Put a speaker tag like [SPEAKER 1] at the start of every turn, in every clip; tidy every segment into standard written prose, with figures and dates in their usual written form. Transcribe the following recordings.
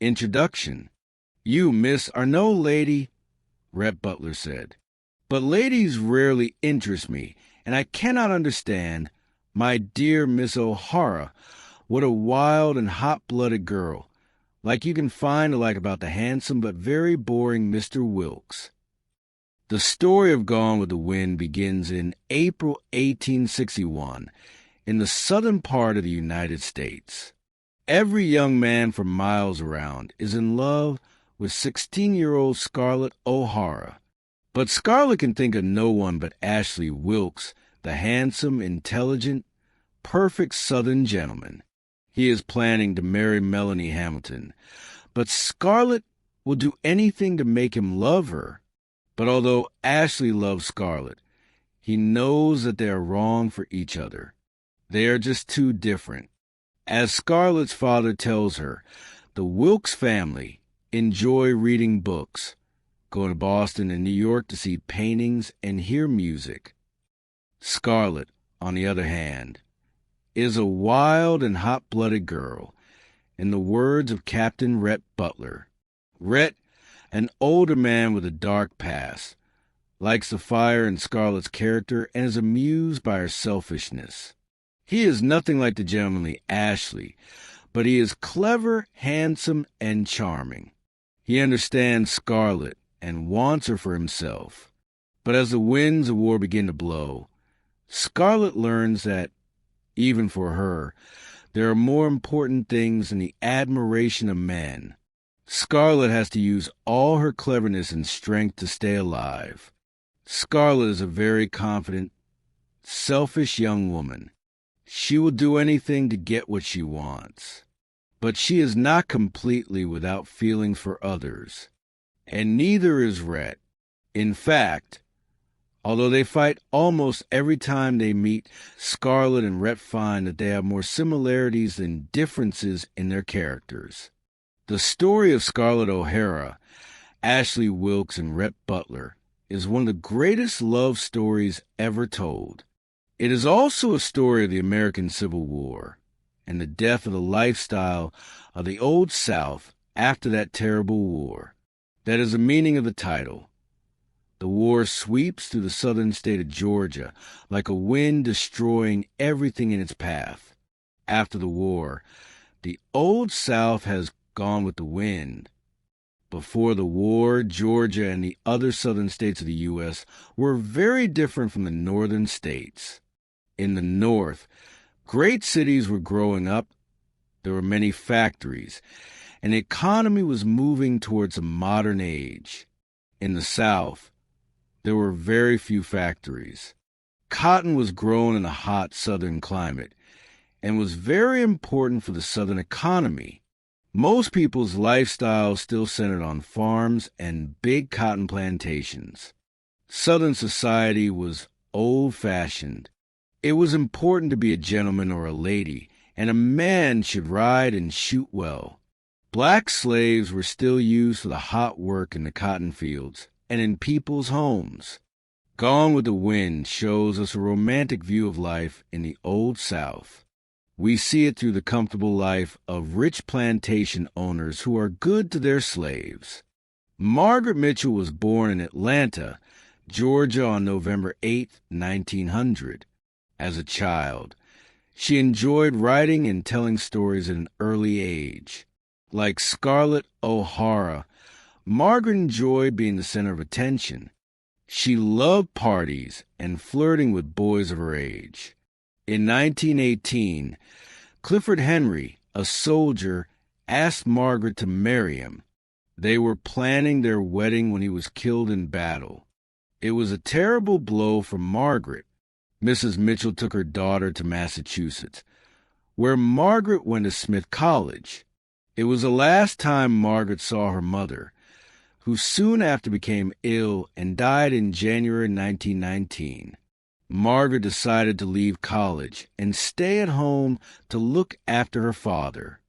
[SPEAKER 1] Introduction. "You, miss, are no lady," Rhett Butler said. "But ladies rarely interest me, and I cannot understand. My dear Miss O'Hara, what a wild and hot-blooded girl, like you can find to like about the handsome but very boring Mr. Wilkes." The story of Gone with the Wind begins in April 1861 in the southern part of the United States. Every young man for miles around is in love with 16-year-old Scarlett O'Hara. But Scarlett can think of no one but Ashley Wilkes, the handsome, intelligent, perfect Southern gentleman. He is planning to marry Melanie Hamilton, but Scarlett will do anything to make him love her. But although Ashley loves Scarlett, he knows that they are wrong for each other. They are just too different. As Scarlett's father tells her, the Wilkes family enjoy reading books, going to Boston and New York to see paintings and hear music. Scarlett, on the other hand, is a wild and hot-blooded girl, in the words of Captain Rhett Butler. Rhett, an older man with a dark past, likes the fire in Scarlett's character and is amused by her selfishness. He is nothing like the gentlemanly Ashley, but he is clever, handsome, and charming. He understands Scarlett and wants her for himself. But as the winds of war begin to blow, Scarlett learns that, even for her, there are more important things than the admiration of men. Scarlett has to use all her cleverness and strength to stay alive. Scarlett is a very confident, selfish young woman. She will do anything to get what she wants. But she is not completely without feeling for others. And neither is Rhett. In fact, although they fight almost every time they meet, Scarlett and Rhett find that they have more similarities than differences in their characters. The story of Scarlett O'Hara, Ashley Wilkes, and Rhett Butler is one of the greatest love stories ever told. It is also a story of the American Civil War and the death of the lifestyle of the Old South after that terrible war. That is the meaning of the title. The war sweeps through the southern state of Georgia like a wind destroying everything in its path. After the war, the Old South has gone with the wind. Before the war, Georgia and the other southern states of the U.S. were very different from the northern states. In the North, great cities were growing up, there were many factories, and the economy was moving towards a modern age. In the South, there were very few factories. Cotton was grown in a hot southern climate and was very important for the southern economy. Most people's lifestyle still centered on farms and big cotton plantations. Southern society was old-fashioned. It was important to be a gentleman or a lady, and a man should ride and shoot well. Black slaves were still used for the hot work in the cotton fields and in people's homes. Gone with the Wind shows us a romantic view of life in the Old South. We see it through the comfortable life of rich plantation owners who are good to their slaves. Margaret Mitchell was born in Atlanta, Georgia on November 8, 1900. As a child, she enjoyed writing and telling stories at an early age. Like Scarlett O'Hara, Margaret enjoyed being the center of attention. She loved parties and flirting with boys of her age. In 1918, Clifford Henry, a soldier, asked Margaret to marry him. They were planning their wedding when he was killed in battle. It was a terrible blow for Margaret. Mrs. Mitchell took her daughter to Massachusetts, where Margaret went to Smith College. It was the last time Margaret saw her mother, who soon after became ill and died in January 1919. Margaret decided to leave college and stay at home to look after her father.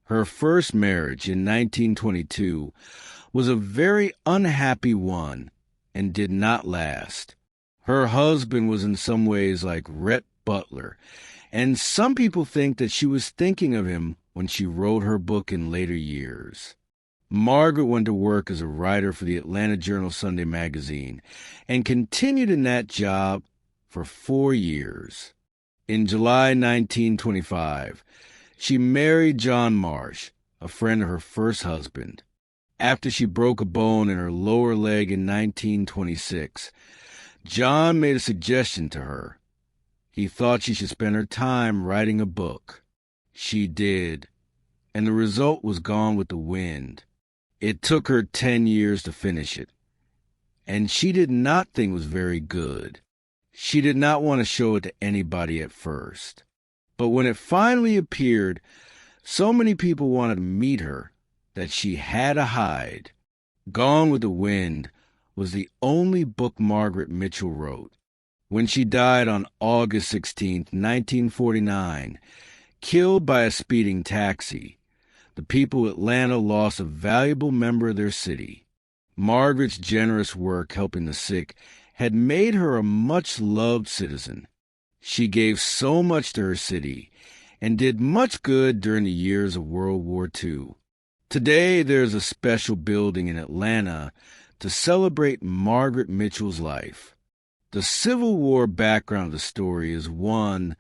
[SPEAKER 1] Her first marriage in 1922 was a very unhappy one and did not last. Her husband was in some ways like Rhett Butler, and some people think that she was thinking of him when she wrote her book in later years. Margaret went to work as a writer for the Atlanta Journal-Sunday magazine and continued in that job for 4 years. In July 1925, she married John Marsh, a friend of her first husband. After she broke a bone in her lower leg in 1926, John made a suggestion to her. He thought she should spend her time writing a book. She did, and the result was Gone with the Wind. It took her 10 years to finish it, and she did not think it was very good. She did not want to show it to anybody at first. But when it finally appeared, so many people wanted to meet her that she had to hide. Gone with the Wind was the only book Margaret Mitchell wrote. When she died on August 16, 1949, killed by a speeding taxi, the people of Atlanta lost a valuable member of their city. Margaret's generous work helping the sick had made her a much-loved citizen. She gave so much to her city and did much good during the years of World War II. Today, there's a special building in Atlanta to celebrate Margaret Mitchell's life. The Civil War background of the story is one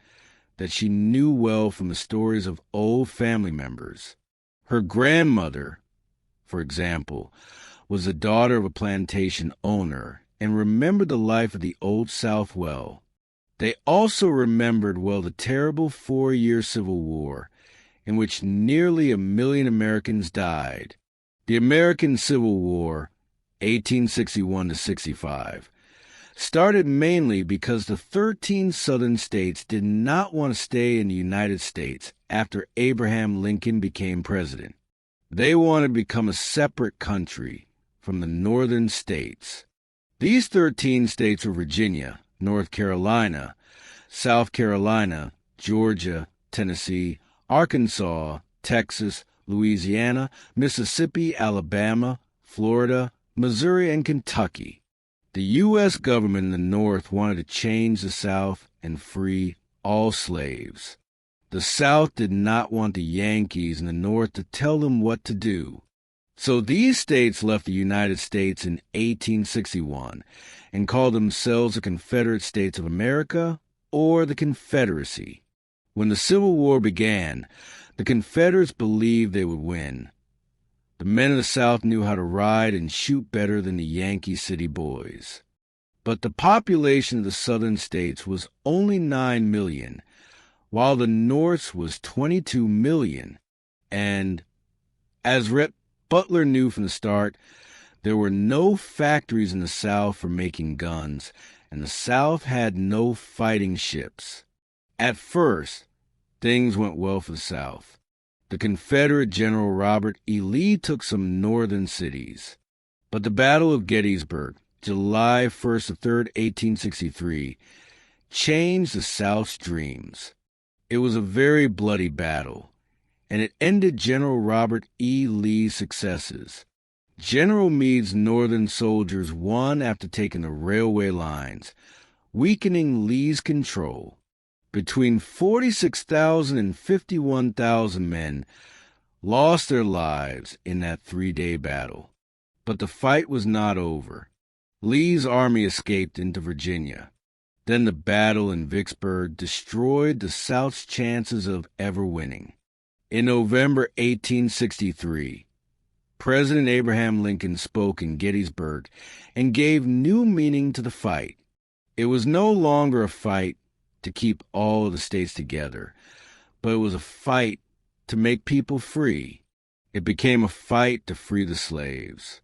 [SPEAKER 1] that she knew well from the stories of old family members. Her grandmother, for example, was the daughter of a plantation owner and remembered the life of the Old South well. They also remembered well the terrible 4-year Civil War, in which nearly 1 million Americans died. The American Civil War, 1861 to 65, started mainly because the 13 southern states did not want to stay in the United States after Abraham Lincoln became president. They wanted to become a separate country from the northern states. These 13 states were Virginia, North Carolina, South Carolina, Georgia, Tennessee, Arkansas, Texas, Louisiana, Mississippi, Alabama, Florida, Missouri, and Kentucky. The U.S. government in the North wanted to change the South and free all slaves. The South did not want the Yankees in the North to tell them what to do. So these states left the United States in 1861 and called themselves the Confederate States of America or the Confederacy. When the Civil War began, the Confederates believed they would win. The men of the South knew how to ride and shoot better than the Yankee City boys. But the population of the southern states was only 9 million, while the North's was 22 million. And, as Rhett Butler knew from the start, there were no factories in the South for making guns, and the South had no fighting ships. At first, things went well for the South. The Confederate General Robert E. Lee took some northern cities. But the Battle of Gettysburg, July 1st to 3rd, 1863, changed the South's dreams. It was a very bloody battle, and it ended General Robert E. Lee's successes. General Meade's northern soldiers won after taking the railway lines, weakening Lee's control. Between 46,000 and 51,000 men lost their lives in that 3-day battle. But the fight was not over. Lee's army escaped into Virginia. Then the battle in Vicksburg destroyed the South's chances of ever winning. In November 1863, President Abraham Lincoln spoke in Gettysburg and gave new meaning to the fight. It was no longer a fight to keep all of the states together, but it was a fight to make people free. It became a fight to free the slaves.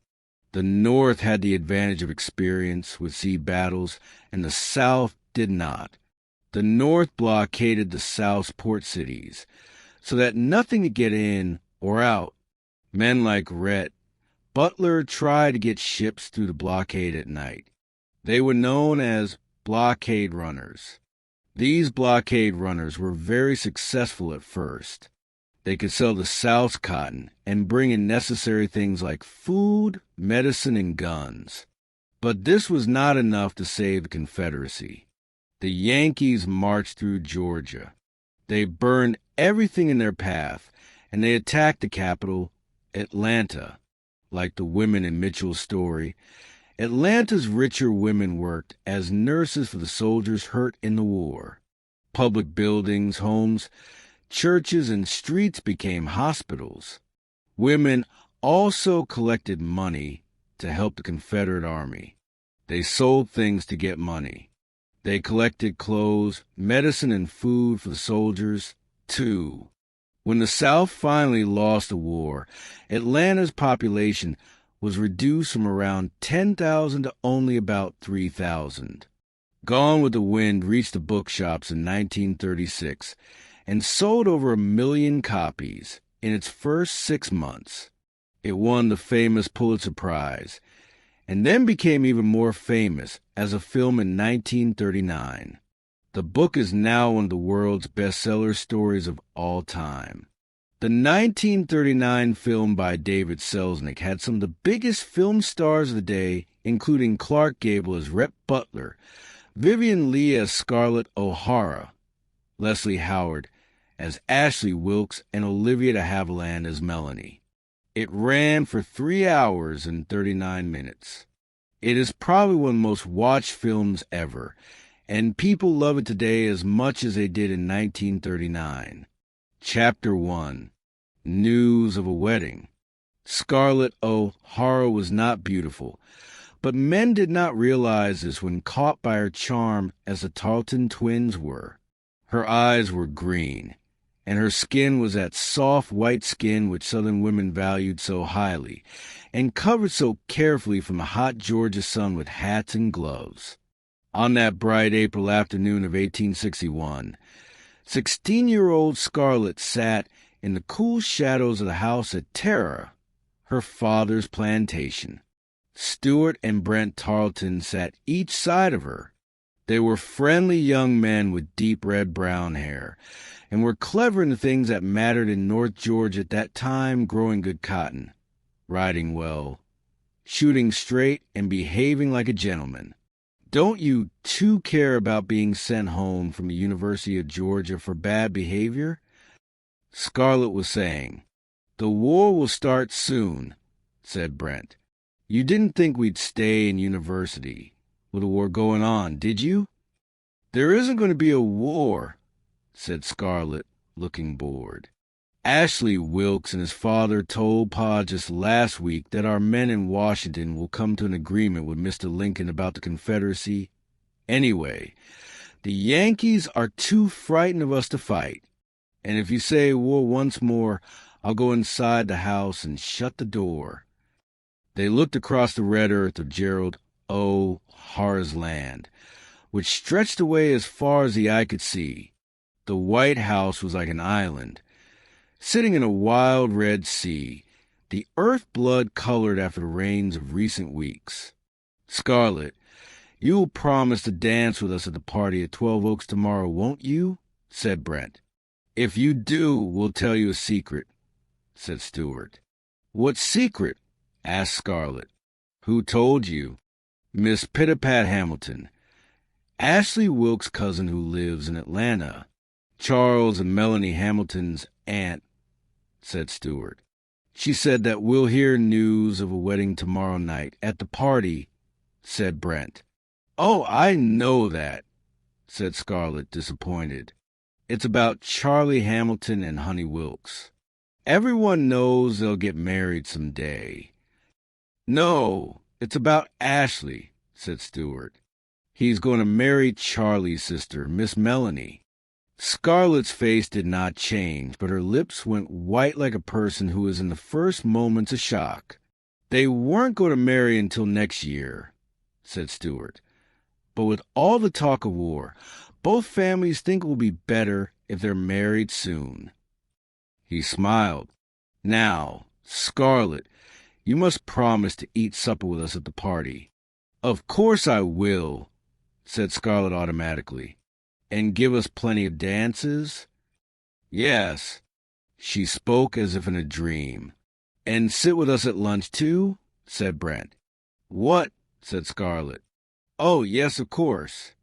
[SPEAKER 1] The North had the advantage of experience with sea battles, and the South did not. The North blockaded the South's port cities, so that nothing could get in or out. Men like Rhett Butler tried to get ships through the blockade at night. They were known as blockade runners. These blockade runners were very successful at first. They could sell the South's cotton and bring in necessary things like food, medicine, and guns. But this was not enough to save the Confederacy. The Yankees marched through Georgia. They burned everything in their path and they attacked the capital, Atlanta. Like the women in Mitchell's story, Atlanta's richer women worked as nurses for the soldiers hurt in the war. Public buildings, homes, churches, and streets became hospitals. Women also collected money to help the Confederate Army. They sold things to get money. They collected clothes, medicine, and food for the soldiers, too. When the South finally lost the war, Atlanta's population was reduced from around 10,000 to only about 3,000. Gone with the Wind reached the bookshops in 1936 and sold over 1 million copies in its first 6 months. It won the famous Pulitzer Prize and then became even more famous as a film in 1939. The book is now one of the world's bestseller stories of all time. The 1939 film by David Selznick had some of the biggest film stars of the day, including Clark Gable as Rhett Butler, Vivien Leigh as Scarlett O'Hara, Leslie Howard as Ashley Wilkes, and Olivia de Havilland as Melanie. It ran for 3 hours and 39 minutes. It is probably one of the most watched films ever, and people love it today as much as they did in 1939. Chapter 1. News of a Wedding. Scarlett O'Hara was not beautiful, but men did not realize this when caught by her charm as the Tarleton twins were. Her eyes were green, and her skin was that soft white skin which Southern women valued so highly, and covered so carefully from the hot Georgia sun with hats and gloves. On that bright April afternoon of 1861, 16-year-old Scarlett sat in the cool shadows of the house at Tara, her father's plantation. Stuart and Brent Tarleton sat each side of her. They were friendly young men with deep red-brown hair, and were clever in the things that mattered in North Georgia at that time, growing good cotton, riding well, shooting straight, and behaving like a gentleman. Don't you too care about being sent home from the University of Georgia for bad behavior? Scarlett was saying. The war will start soon, said Brent. You didn't think we'd stay in university with the war going on, did you? There isn't going to be a war, said Scarlett, looking bored. Ashley Wilkes and his father told Pa just last week that our men in Washington will come to an agreement with Mr. Lincoln about the Confederacy. Anyway, the Yankees are too frightened of us to fight. And if you say war once more, I'll go inside the house and shut the door. They looked across the red earth of Gerald O'Hara's land, which stretched away as far as the eye could see. The White House was like an island, sitting in a wild red sea, the earth blood colored after the rains of recent weeks. Scarlett, you'll promise to dance with us at the party at 12 Oaks tomorrow, won't you? Said Brent. If you do, we'll tell you a secret, said Stuart. What secret? Asked Scarlett. Who told you? Miss Pitapat Hamilton, Ashley Wilkes' cousin who lives in Atlanta. Charles and Melanie Hamilton's aunt, said Stuart. She said that we'll hear news of a wedding tomorrow night at the party, said Brent. Oh, I know that, said Scarlett, disappointed. It's about Charlie Hamilton and Honey Wilkes. Everyone knows they'll get married someday. No, it's about Ashley, said Stuart. He's going to marry Charlie's sister, Miss Melanie. Scarlett's face did not change, but her lips went white like a person who is in the first moments of shock. They weren't going to marry until next year, said Stuart. But with all the talk of war, both families think it will be better if they're married soon. He smiled. Now, Scarlett, you must promise to eat supper with us at the party. Of course I will, said Scarlett automatically. And give us plenty of dances? Yes. She spoke as if in a dream. And sit with us at lunch, too? Said Brent. What? Said Scarlett. Oh, yes, of course.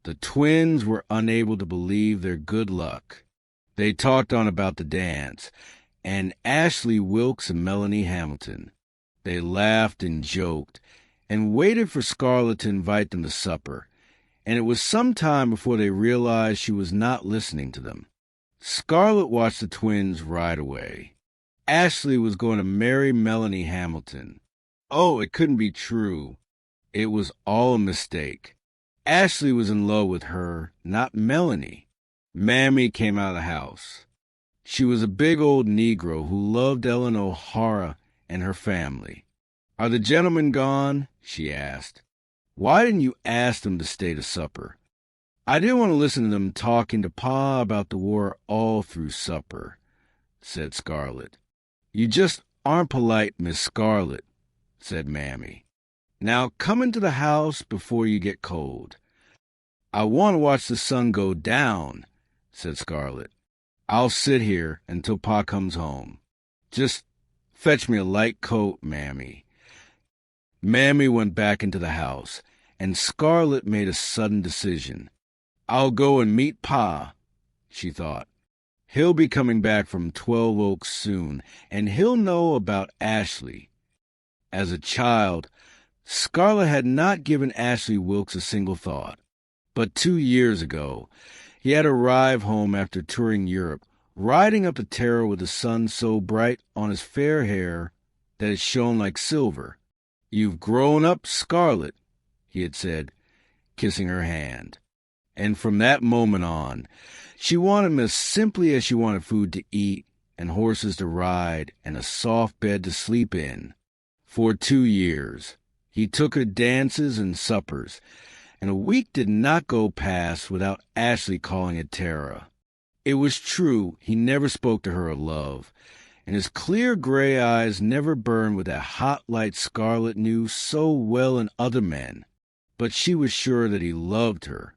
[SPEAKER 1] The twins were unable to believe their good luck. They talked on about the dance, and Ashley Wilkes and Melanie Hamilton. They laughed and joked and waited for Scarlett to invite them to supper, and it was some time before they realized she was not listening to them. Scarlett watched the twins ride away. Ashley was going to marry Melanie Hamilton. Oh, it couldn't be true. It was all a mistake. Ashley was in love with her, not Melanie. Mammy came out of the house. She was a big old Negro who loved Ellen O'Hara and her family. "Are the gentlemen gone?" she asked. "Why didn't you ask them to stay to supper?" "I didn't want to listen to them talking to Pa about the war all through supper," said Scarlett. "You just aren't polite, Miss Scarlett," said Mammy. "Now come into the house before you get cold." "I want to watch the sun go down," said Scarlett. "I'll sit here until Pa comes home. Just fetch me a light coat, Mammy." Mammy went back into the house, and Scarlett made a sudden decision. "I'll go and meet Pa," she thought. "He'll be coming back from 12 Oaks soon, and he'll know about Ashley." As a child, Scarlett had not given Ashley Wilkes a single thought. But 2 years ago, he had arrived home after touring Europe, riding up the terrace with the sun so bright on his fair hair that it shone like silver. "You've grown up, Scarlett," he had said, kissing her hand. And from that moment on, she wanted him as simply as she wanted food to eat and horses to ride and a soft bed to sleep in. For 2 years, he took her dances and suppers, and a week did not go past without Ashley calling at Tara. It was true he never spoke to her of love, and his clear gray eyes never burned with that hot light Scarlett knew so well in other men. But she was sure that he loved her.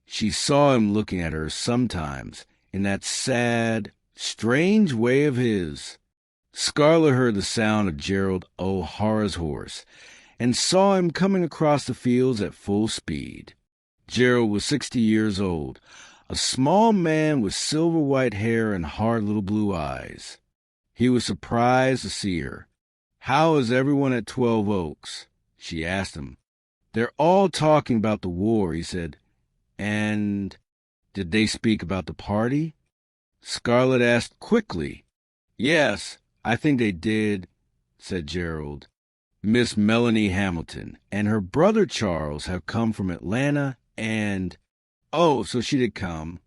[SPEAKER 1] She saw him looking at her sometimes in that sad, strange way of his. Scarlett heard the sound of Gerald O'Hara's horse and saw him coming across the fields at full speed. Gerald was 60 years old, a small man with silver-white hair and hard little blue eyes. He was surprised to see her. "How is everyone at 12 Oaks?" she asked him. "They're all talking about the war," he said. "And did they speak about the party?" Scarlett asked quickly. "Yes, I think they did," said Gerald. "Miss Melanie Hamilton and her brother Charles have come from Atlanta and—" "Oh, so she did come."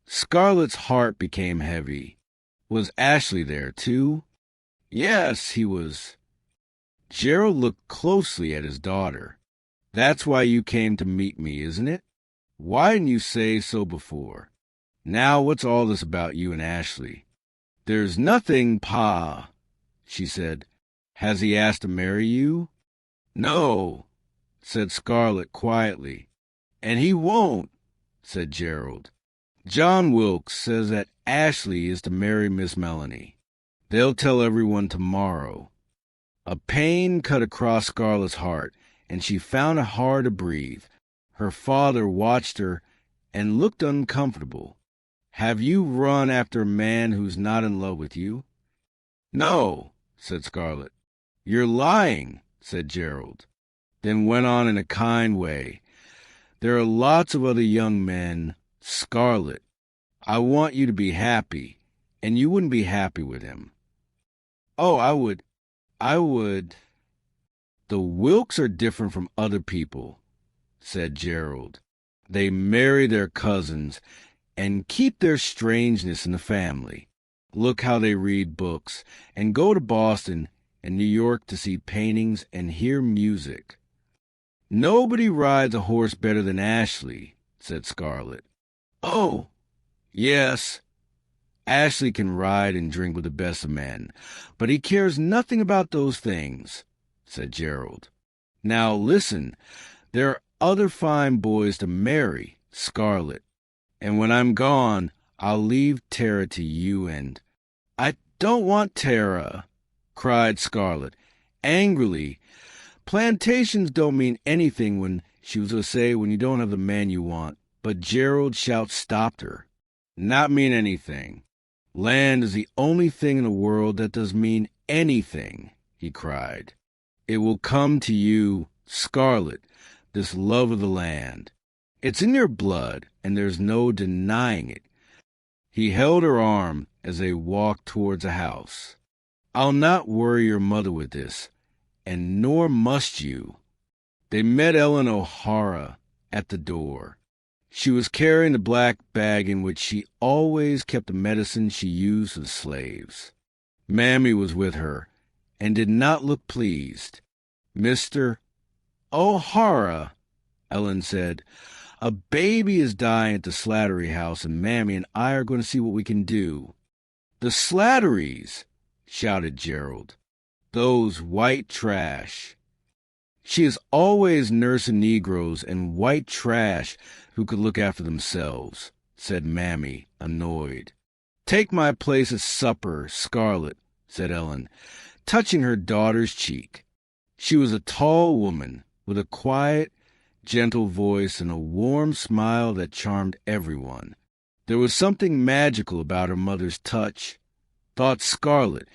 [SPEAKER 1] Scarlett's heart became heavy. Was Ashley there, too? Yes, he was. Gerald looked closely at his daughter. "That's why you came to meet me, isn't it? Why didn't you say so before? Now what's all this about you and Ashley?" "There's nothing, Pa," she said. "Has he asked to marry you?" "No," said Scarlett quietly. "And he won't," said Gerald. "John Wilkes says that Ashley is to marry Miss Melanie. They'll tell everyone tomorrow." A pain cut across Scarlett's heart, and she found it hard to breathe. Her father watched her and looked uncomfortable. "Have you run after a man who's not in love with you?" "No," said Scarlett. "You're lying," said Gerald, then went on in a kind way. "There are lots of other young men. Scarlett, I want you to be happy, and you wouldn't be happy with him." "Oh, I would. "The Wilkes are different from other people," said Gerald. "They marry their cousins and keep their strangeness in the family. Look how they read books and go to Boston and New York to see paintings and hear music." "Nobody rides a horse better than Ashley," said Scarlett. "Oh, yes. Ashley can ride and drink with the best of men, but he cares nothing about those things," said Gerald. "Now listen, there are other fine boys to marry, Scarlett, and when I'm gone, I'll leave Tara to you and—" "I don't want Tara," cried Scarlett, angrily. Plantations don't mean anything when she was to say when you don't have the man you want, but Gerald's shout stopped her. "Not mean anything. Land is the only thing in the world that does mean anything, he cried. It will come to you, Scarlet, this love of the land. It's in your blood, and there's no denying it. He held her arm as they walked towards a house. I'll not worry your mother with this, and nor must you. They met Ellen O'Hara at the door. She was carrying the black bag in which she always kept the medicine she used for the slaves. Mammy was with her, and did not look pleased. Mr. O'Hara, Ellen said, a baby is dying at the Slattery house, and Mammy and I are going to see what we can do. The Slatterys, shouted Gerald. Those white trash. She is always nursing Negroes and white trash who could look after themselves, said Mammy, annoyed. Take my place at supper, Scarlet, said Ellen, touching her daughter's cheek. She was a tall woman with a quiet, gentle voice and a warm smile that charmed everyone. There was something magical about her mother's touch, thought Scarlet,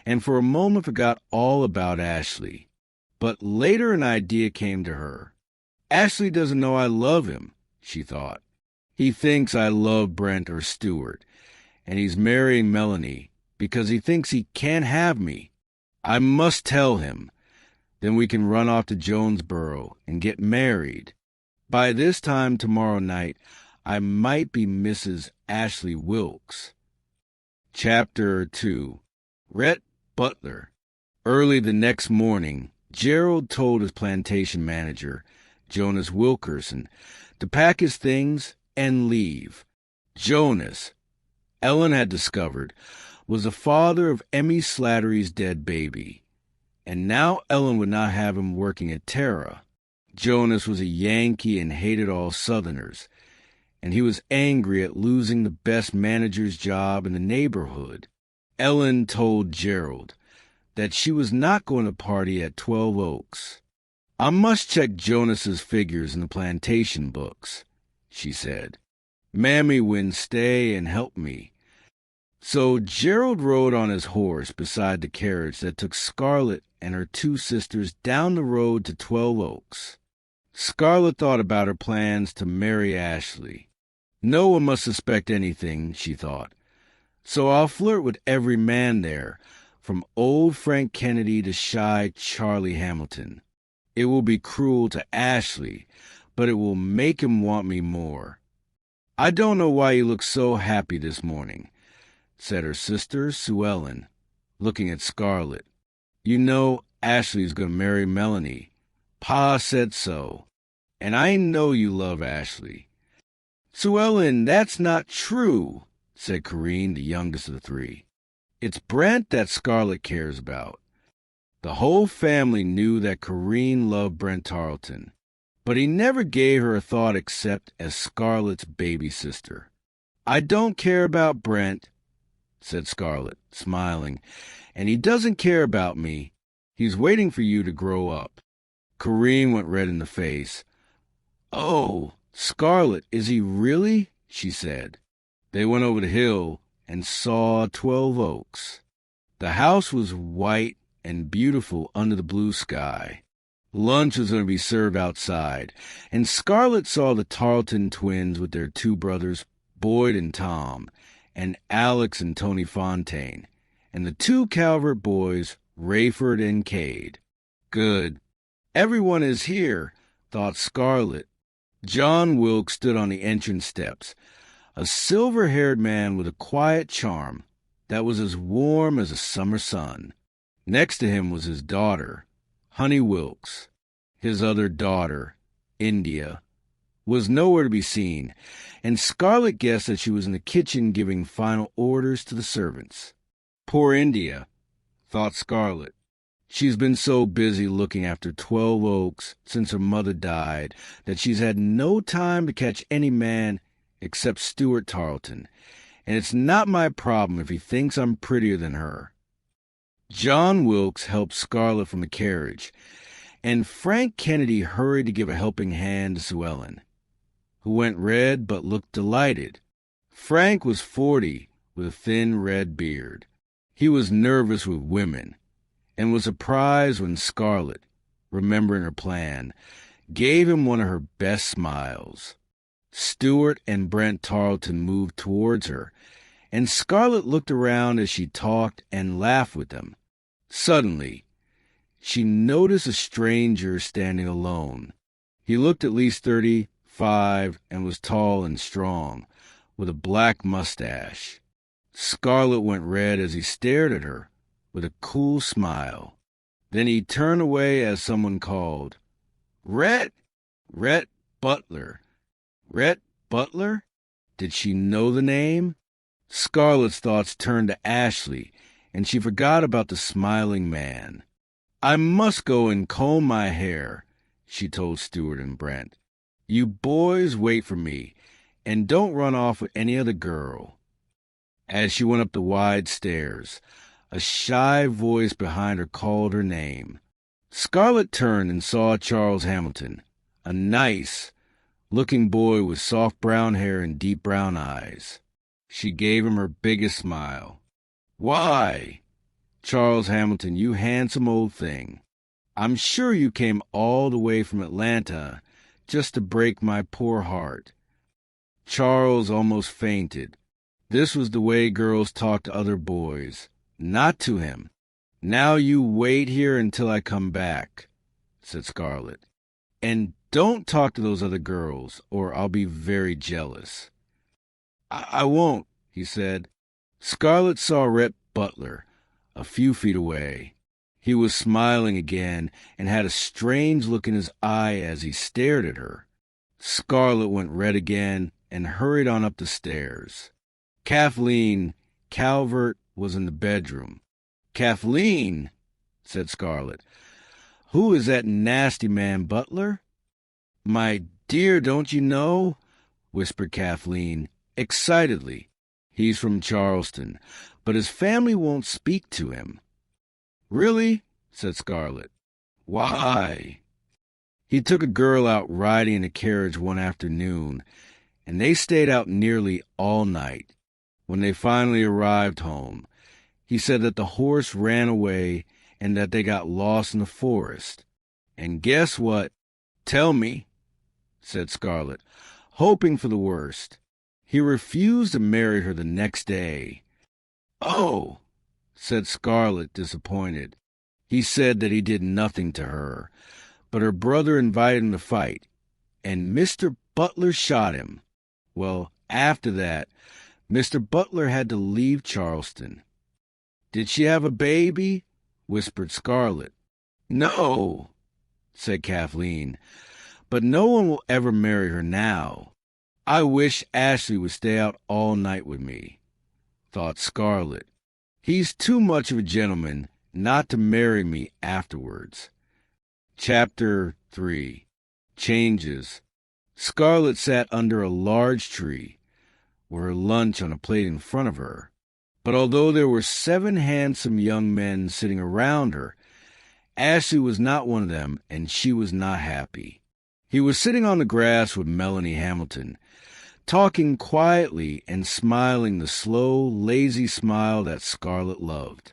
[SPEAKER 1] and for a moment forgot all about Ashley. But later an idea came to her. Ashley doesn't know I love him, she thought. He thinks I love Brent or Stuart, and he's marrying Melanie because he thinks he can't have me. I must tell him. Then we can run off to Jonesboro and get married. By this time tomorrow night, I might be Mrs. Ashley Wilkes. Chapter 2. Rhett Butler. Early the next morning, Gerald told his plantation manager, Jonas Wilkerson, to pack his things and leave. Jonas, Ellen had discovered, was the father of Emmy Slattery's dead baby, and now Ellen would not have him working at Terra. Jonas was a Yankee and hated all Southerners, and he was angry at losing the best manager's job in the neighborhood. Ellen told Gerald that she was not going to party at 12 Oaks. I must check Jonas's figures in the plantation books, she said. Mammy wouldn't stay and help me. So Gerald rode on his horse beside the carriage that took Scarlet and her two sisters down the road to 12 Oaks. Scarlet thought about her plans to marry Ashley. No one must suspect anything, she thought. So I'll flirt with every man there, from old Frank Kennedy to shy Charlie Hamilton. It will be cruel to Ashley, but it will make him want me more. I don't know why you look so happy this morning, said her sister, Sue Ellen, looking at Scarlet. You know Ashley's going to marry Melanie. Pa said so, and I know you love Ashley. Sue Ellen, that's not true, said Corinne, the youngest of the three. It's Brent that Scarlet cares about. The whole family knew that Corinne loved Brent Tarleton, but he never gave her a thought except as Scarlet's baby sister. I don't care about Brent, said Scarlet, smiling, and he doesn't care about me. He's waiting for you to grow up. Corinne went red in the face. Oh, Scarlet, is he really? She said. They went over the hill and saw 12 Oaks. The house was white and beautiful under the blue sky. Lunch was going to be served outside, and Scarlet saw the Tarleton twins with their two brothers, Boyd and Tom, and Alex and Tony Fontaine, and the two Calvert boys, Rayford and Cade. Good. Everyone is here, thought Scarlet. John Wilkes stood on the entrance steps, a silver-haired man with a quiet charm that was as warm as a summer sun. Next to him was his daughter, Honey Wilkes. His other daughter, India, was nowhere to be seen, and Scarlet guessed that she was in the kitchen giving final orders to the servants. Poor India, thought Scarlet. She's been so busy looking after 12 Oaks since her mother died that she's had no time to catch any man except Stuart Tarleton, and it's not my problem if he thinks I'm prettier than her. John Wilkes helped Scarlet from the carriage, and Frank Kennedy hurried to give a helping hand to Sue Ellen, who went red but looked delighted. Frank was 40, with a thin red beard. He was nervous with women and was surprised when Scarlett, remembering her plan, gave him one of her best smiles. Stuart and Brent Tarleton moved towards her, and Scarlett looked around as she talked and laughed with them. Suddenly, she noticed a stranger standing alone. He looked at least 35 and was tall and strong, with a black mustache. Scarlett went red as he stared at her with a cool smile. Then he turned away as someone called, "Rhett! Rhett Butler." Rhett Butler? Did she know the name? Scarlett's thoughts turned to Ashley, and she forgot about the smiling man. "I must go and comb my hair," she told Stuart and Brent. "You boys wait for me, and don't run off with any other girl." As she went up the wide stairs, a shy voice behind her called her name. Scarlett turned and saw Charles Hamilton, a nice-looking boy with soft brown hair and deep brown eyes. She gave him her biggest smile. "Why, Charles Hamilton, you handsome old thing. I'm sure you came all the way from Atlanta just to break my poor heart." Charles almost fainted. This was the way girls talked to other boys, not to him. "Now you wait here until I come back," said Scarlett. "And don't talk to those other girls, or I'll be very jealous." I won't," he said. Scarlett saw Rhett Butler a few feet away. He was smiling again and had a strange look in his eye as he stared at her. Scarlett went red again and hurried on up the stairs. Kathleen Calvert was in the bedroom. "Kathleen," said Scarlett, "who is that nasty man Butler?" "My dear, don't you know?" whispered Kathleen excitedly. "He's from Charleston, but his family won't speak to him." "Really?" said Scarlett. "Why?" "He took a girl out riding in a carriage one afternoon, and they stayed out nearly all night. When they finally arrived home, he said that the horse ran away and that they got lost in the forest. And guess what?" "Tell me," said Scarlett, hoping for the worst. "He refused to marry her the next day." "Oh," said Scarlett, disappointed. "He said that he did nothing to her, but her brother invited him to fight, and Mr. Butler shot him. Well, after that, Mr. Butler had to leave Charleston." "Did she have a baby?" whispered Scarlett. "No," said Kathleen, "but no one will ever marry her now. I wish Ashley would stay out all night with me," thought Scarlett. "He's too much of a gentleman not to marry me afterwards." Chapter 3. Changes. Scarlett sat under a large tree, with her lunch on a plate in front of her. But although there were 7 handsome young men sitting around her, Ashley was not one of them, and she was not happy. He was sitting on the grass with Melanie Hamilton, talking quietly and smiling the slow, lazy smile that Scarlett loved.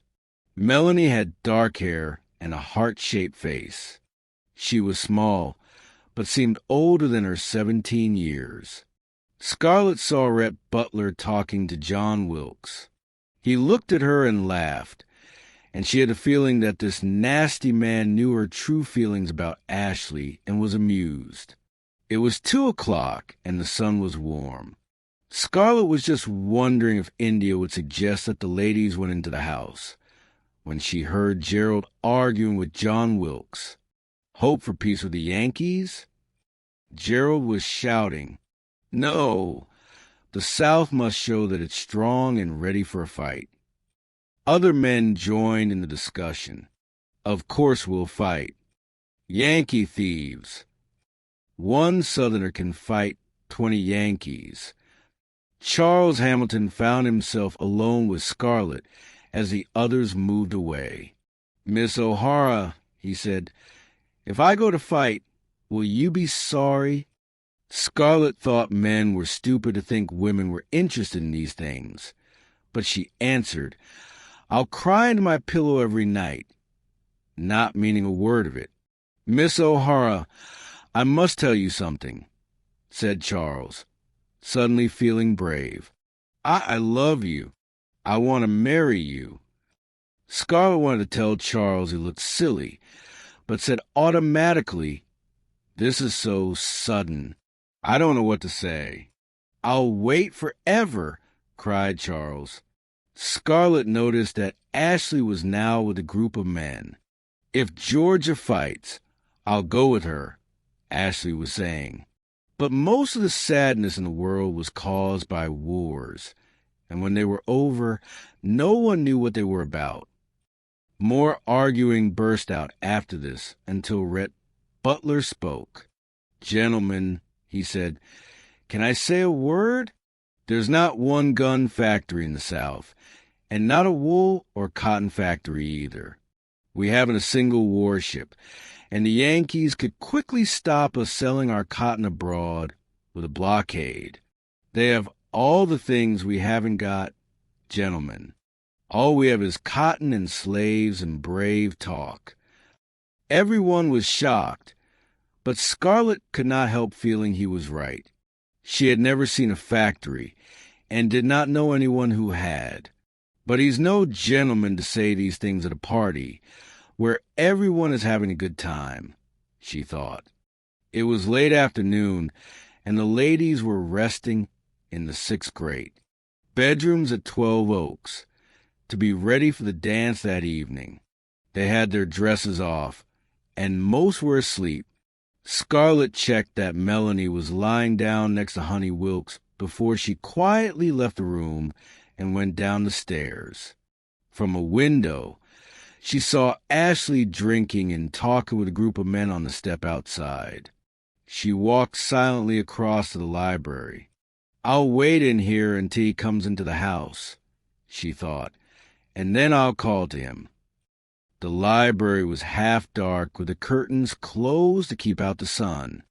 [SPEAKER 1] Melanie had dark hair and a heart-shaped face. She was small, but seemed older than her 17 years. Scarlett saw Rhett Butler talking to John Wilkes. He looked at her and laughed, and she had a feeling that this nasty man knew her true feelings about Ashley and was amused. It was 2:00, and the sun was warm. Scarlett was just wondering if India would suggest that the ladies went into the house, when she heard Gerald arguing with John Wilkes. Hope for peace with the Yankees? Gerald was shouting, "No, the South must show that it's strong and ready for a fight." Other men joined in the discussion. "Of course we'll fight. Yankee thieves. One Southerner can fight 20 Yankees." Charles Hamilton found himself alone with Scarlett as the others moved away. "Miss O'Hara," he said, "if I go to fight, will you be sorry?" Scarlett thought men were stupid to think women were interested in these things, but she answered, "I'll cry into my pillow every night," not meaning a word of it. "Miss O'Hara, I must tell you something," said Charles, suddenly feeling brave. I love you. I want to marry you." Scarlett wanted to tell Charles he looked silly, but said automatically, "This is so sudden. I don't know what to say." "I'll wait forever," cried Charles. Scarlett noticed that Ashley was now with a group of men. "If Georgia fights, I'll go with her," Ashley was saying. But most of the sadness in the world was caused by wars, and when they were over, no one knew what they were about. More arguing burst out after this until Rhett Butler spoke. "Gentlemen," he said, "can I say a word? There's not one gun factory in the South, and not a wool or cotton factory either. We haven't a single warship, and the Yankees could quickly stop us selling our cotton abroad with a blockade. They have all the things we haven't got. Gentlemen, all we have is cotton and slaves and brave talk." Everyone was shocked, but Scarlett could not help feeling he was right. She had never seen a factory, and did not know anyone who had. But he's no gentleman to say these things at a party, where everyone is having a good time, she thought. It was late afternoon, and the ladies were resting in the 6th grade. Bedrooms at 12 Oaks, to be ready for the dance that evening. They had their dresses off, and most were asleep. Scarlett checked that Melanie was lying down next to Honey Wilkes before she quietly left the room and went down the stairs. From a window, she saw Ashley drinking and talking with a group of men on the step outside. She walked silently across to the library. "I'll wait in here until he comes into the house," she thought, "and then I'll call to him." The library was half dark, with the curtains closed to keep out the sun.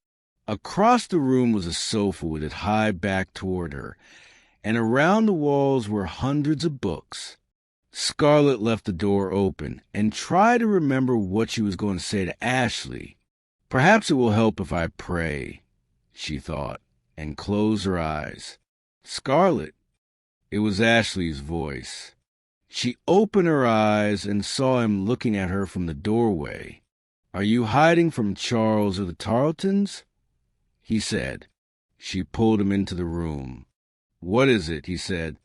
[SPEAKER 1] Across the room was a sofa with its high back toward her, and around the walls were hundreds of books. Scarlett left the door open and tried to remember what she was going to say to Ashley. "Perhaps it will help if I pray," she thought, and closed her eyes. "Scarlett," it was Ashley's voice. She opened her eyes and saw him looking at her from the doorway. "Are you hiding from Charles or the Tarletons?" he said. She pulled him into the room. "What is it?" he said.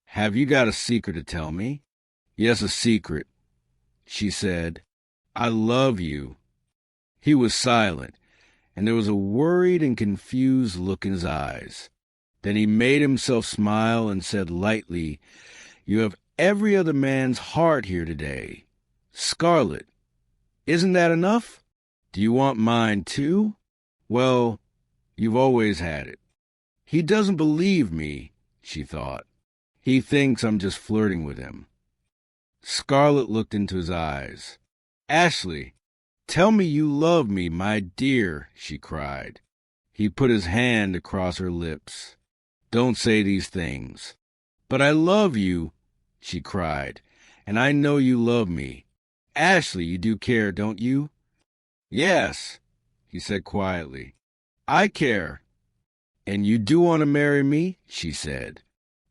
[SPEAKER 1] "Have you got a secret to tell me?" "Yes, a secret," she said. "I love you." He was silent, and there was a worried and confused look in his eyes. Then he made himself smile and said lightly, "You have every other man's heart here today. Scarlett, isn't that enough? Do you want mine too? Well, you've always had it." "He doesn't believe me," she thought. "He thinks I'm just flirting with him." Scarlett looked into his eyes. "Ashley, tell me you love me, my dear," she cried. He put his hand across her lips. "Don't say these things." "But I love you," she cried, "and I know you love me. Ashley, you do care, don't you?" "Yes," he said quietly. "I care." "And you do want to marry me?" she said.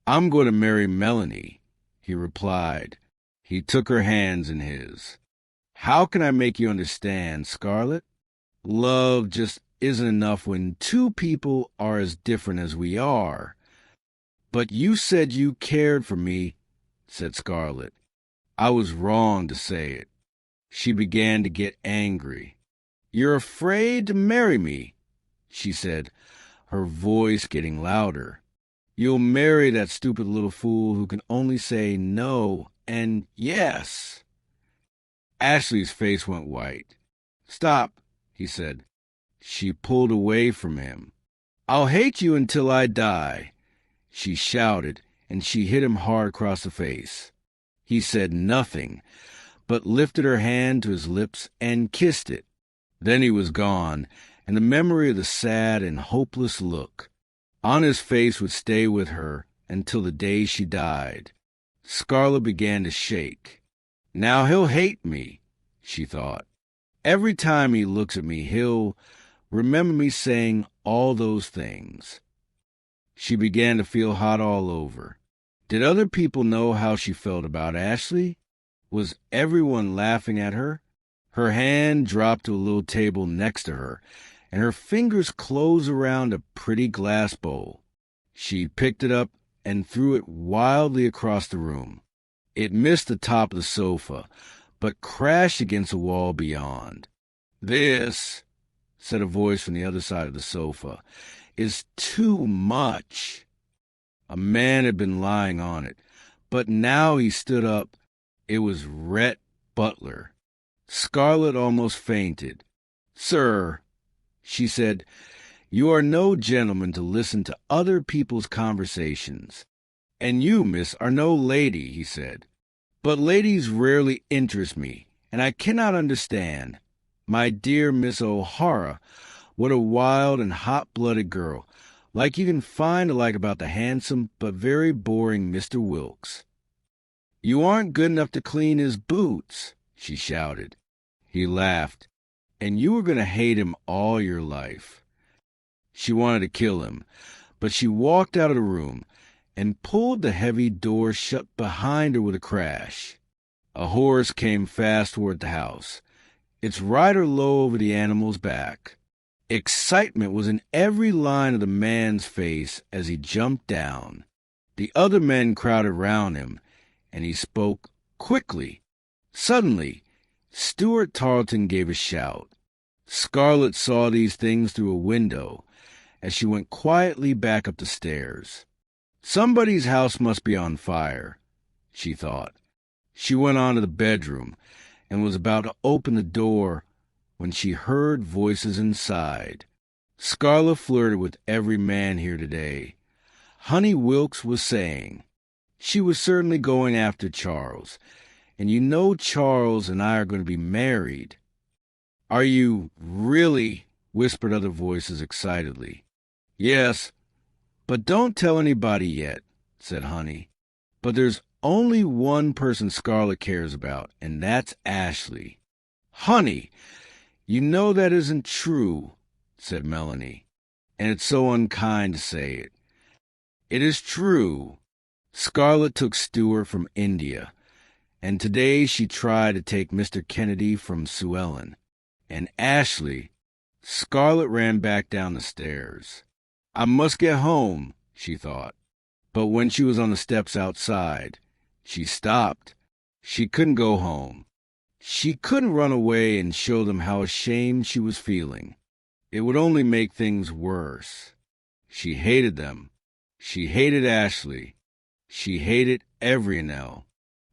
[SPEAKER 1] "I'm going to marry Melanie," he replied. He took her hands in his. "How can I make you understand, Scarlett? Love just isn't enough when two people are as different as we are." "But you said you cared for me," said Scarlett. "I was wrong to say it." She began to get angry. "You're afraid to marry me," she said, her voice getting louder. "You'll marry that stupid little fool who can only say no and yes." Ashley's face went white. "Stop," he said. She pulled away from him. "I'll hate you until I die," she shouted, and she hit him hard across the face. He said nothing, but lifted her hand to his lips and kissed it. Then he was gone, and the memory of the sad and hopeless look on his face would stay with her until the day she died. Scarlet began to shake. Now he'll hate me, she thought. Every time he looks at me, he'll remember me saying all those things. She began to feel hot all over. Did other people know how she felt about Ashley? Was everyone laughing at her? Her hand dropped to a little table next to her, and her fingers closed around a pretty glass bowl. She picked it up and threw it wildly across the room. It missed the top of the sofa, but crashed against a wall beyond. "This," said a voice from the other side of the sofa, "is too much." A man had been lying on it, but now he stood up. It was Rhett Butler. Scarlet almost fainted. "Sir," she said, "you are no gentleman to listen to other people's conversations." "And you, miss, are no lady," he said. "But ladies rarely interest me, and I cannot understand. My dear Miss O'Hara, what a wild and hot-blooded girl, like you can find to like about the handsome but very boring Mr. Wilkes." "You aren't good enough to clean his boots," she shouted. He laughed. "And you were going to hate him all your life." She wanted to kill him, but she walked out of the room and pulled the heavy door shut behind her with a crash. A horse came fast toward the house, its rider low over the animal's back. Excitement was in every line of the man's face as he jumped down. The other men crowded round him, and he spoke quickly. Suddenly, Stuart Tarleton gave a shout. Scarlet saw these things through a window as she went quietly back up the stairs. Somebody's house must be on fire, she thought. She went on to the bedroom and was about to open the door when she heard voices inside. Scarlet flirted with every man here today. Honey Wilkes was saying. She was certainly going after Charles, and you know Charles and I are going to be married. "Are you really?" whispered other voices excitedly. "Yes, but don't tell anybody yet," said Honey. "But there's only one person Scarlet cares about, and that's Ashley." "Honey, you know that isn't true," said Melanie, "and it's so unkind to say it." "It is true. Scarlet took Stuart from India, and today she tried to take Mr. Kennedy from Sue Ellen. And Ashley—" Scarlet ran back down the stairs. "I must get home," she thought. But when she was on the steps outside, she stopped. She couldn't go home. She couldn't run away and show them how ashamed she was feeling. It would only make things worse. She hated them. She hated Ashley. She hated Everynell.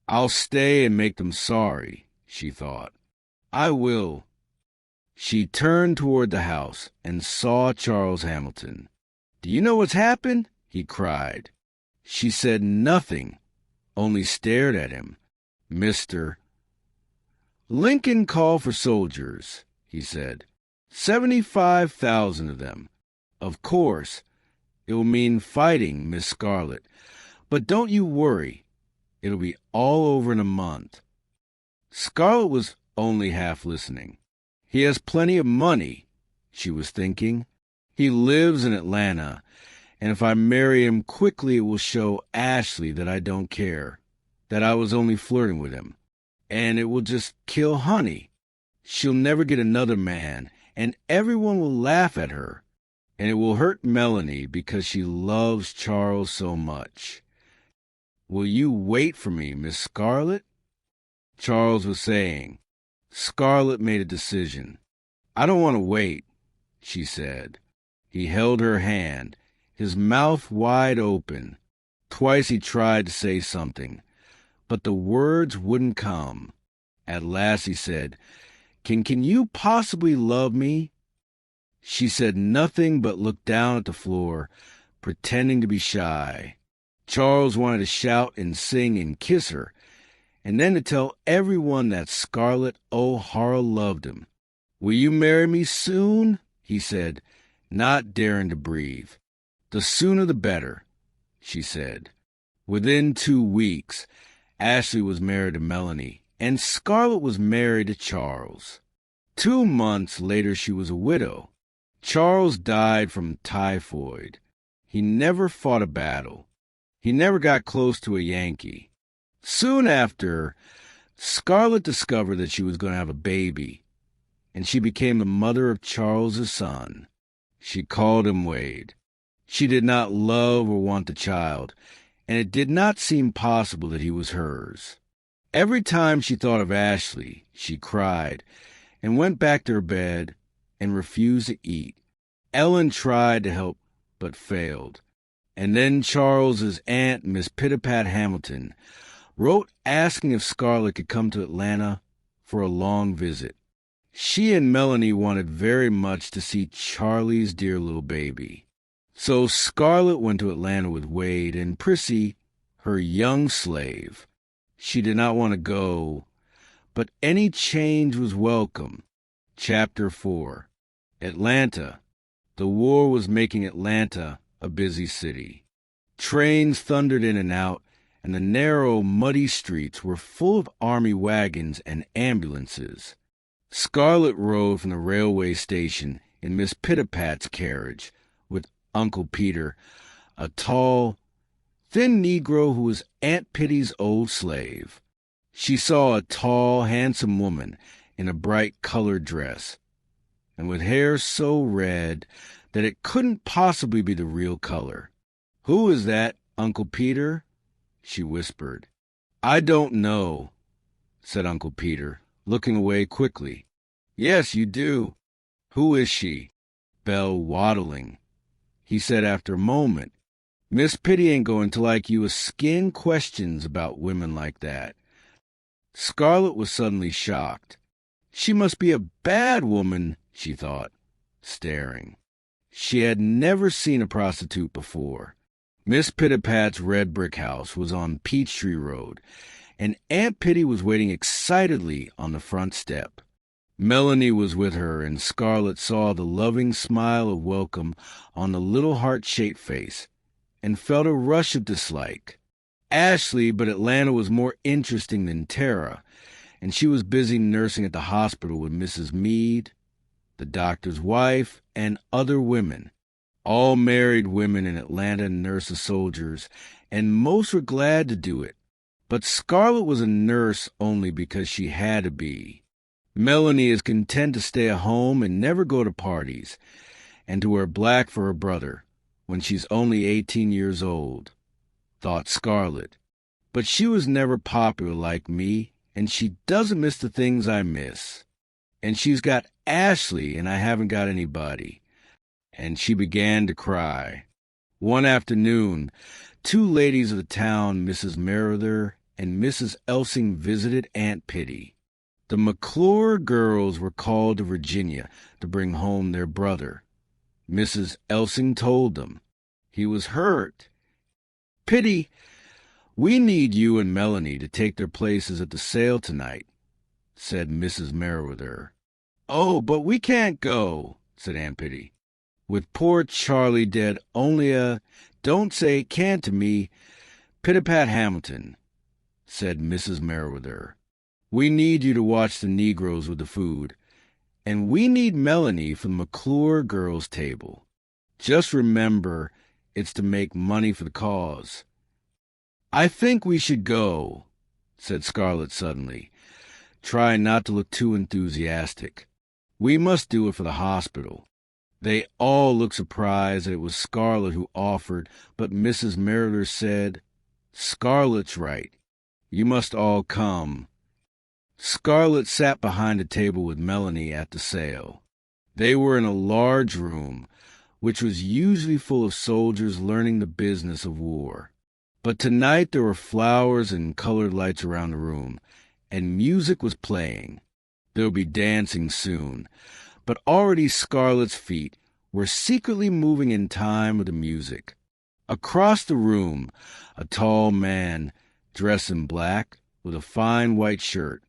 [SPEAKER 1] "I'll stay and make them sorry," she thought. "I will." She turned toward the house and saw Charles Hamilton. "Do you know what's happened?" he cried. She said nothing, only stared at him. "Mr. Lincoln called for soldiers," he said. 75,000 of them. Of course, it will mean fighting, Miss Scarlet. But don't you worry. It'll be all over in a month." Scarlet was only half listening. "He has plenty of money," she was thinking. "He lives in Atlanta, and if I marry him quickly it will show Ashley that I don't care, that I was only flirting with him. And it will just kill Honey. She'll never get another man, and everyone will laugh at her. And it will hurt Melanie because she loves Charles so much. Will you wait for me, Miss Scarlet?" Charles was saying. Scarlet made a decision. "I don't want to wait," she said. He held her hand, his mouth wide open. Twice he tried to say something, but the words wouldn't come. At last he said, Can you possibly love me?" She said nothing but looked down at the floor, pretending to be shy. Charles wanted to shout and sing and kiss her, and then to tell everyone that Scarlett O'Hara loved him. "Will you marry me soon?" he said, not daring to breathe. "The sooner the better," she said. Within 2 weeks, Ashley was married to Melanie, and Scarlett was married to Charles. 2 months later, she was a widow. Charles died from typhoid. He never fought a battle. He never got close to a Yankee. Soon after, Scarlett discovered that she was going to have a baby, and she became the mother of Charles's son. She called him Wade. She did not love or want the child, and it did not seem possible that he was hers. Every time she thought of Ashley, she cried and went back to her bed and refused to eat. Ellen tried to help but failed. And then Charles's aunt, Miss Pitapat Hamilton, wrote asking if Scarlett could come to Atlanta for a long visit. She and Melanie wanted very much to see Charlie's dear little baby. So Scarlett went to Atlanta with Wade and Prissy, her young slave. She did not want to go, but any change was welcome. Chapter 4. Atlanta. The war was making Atlanta a busy city. Trains thundered in and out, and the narrow, muddy streets were full of army wagons and ambulances. Scarlett rode from the railway station in Miss Pitapat's carriage with Uncle Peter, a tall, thin Negro who was Aunt Pitty's old slave. She saw a tall, handsome woman in a bright-colored dress, and with hair so red that it couldn't possibly be the real color. "Who is that, Uncle Peter?" she whispered. "I don't know," said Uncle Peter, looking away quickly. "Yes, you do. Who is she?" "Belle Waddling," he said after a moment. "Miss Pitty ain't going to like you a skin questions about women like that." Scarlett was suddenly shocked. She must be a bad woman, she thought, staring. She had never seen a prostitute before. Miss Pitapat's red brick house was on Peachtree Road, and Aunt Pitty was waiting excitedly on the front step. Melanie was with her, and Scarlett saw the loving smile of welcome on the little heart-shaped face, and felt a rush of dislike. Ashley, but Atlanta was more interesting than Tara, and she was busy nursing at the hospital with Mrs. Meade, the doctor's wife, and other women. All married women in Atlanta nurse the soldiers, and most were glad to do it. But Scarlett was a nurse only because she had to be. Melanie is content to stay at home and never go to parties, and to wear black for her brother when she's only 18 years old, thought Scarlett. But she was never popular like me, and she doesn't miss the things I miss. And she's got Ashley, and I haven't got anybody. And she began to cry. One afternoon, 2 ladies of the town, Mrs. Merrither and Mrs. Elsing, visited Aunt Pitty. The McClure girls were called to Virginia to bring home their brother. Mrs. Elsing told them. He was hurt. "Pitty, we need you and Melanie to take their places at the sale tonight," said Mrs. Merrither. "Oh, but we can't go," said Aunt Pitty. "With poor Charlie dead, only don't say can't to me, Pitapat Hamilton," said Mrs. Merrither. "We need you to watch the Negroes with the food, and we need Melanie for the McClure girls' table. Just remember, it's to make money for the cause." "I think we should go," said Scarlett suddenly, trying not to look too enthusiastic. "We must do it for the hospital." They all looked surprised that it was Scarlett who offered, but Mrs. Merrither said, "Scarlett's right. You must all come." Scarlett sat behind a table with Melanie at the sale. They were in a large room, which was usually full of soldiers learning the business of war. But tonight there were flowers and colored lights around the room, and music was playing. There would be dancing soon, but already Scarlett's feet were secretly moving in time with the music. Across the room, a tall man, dressed in black, with a fine white shirt,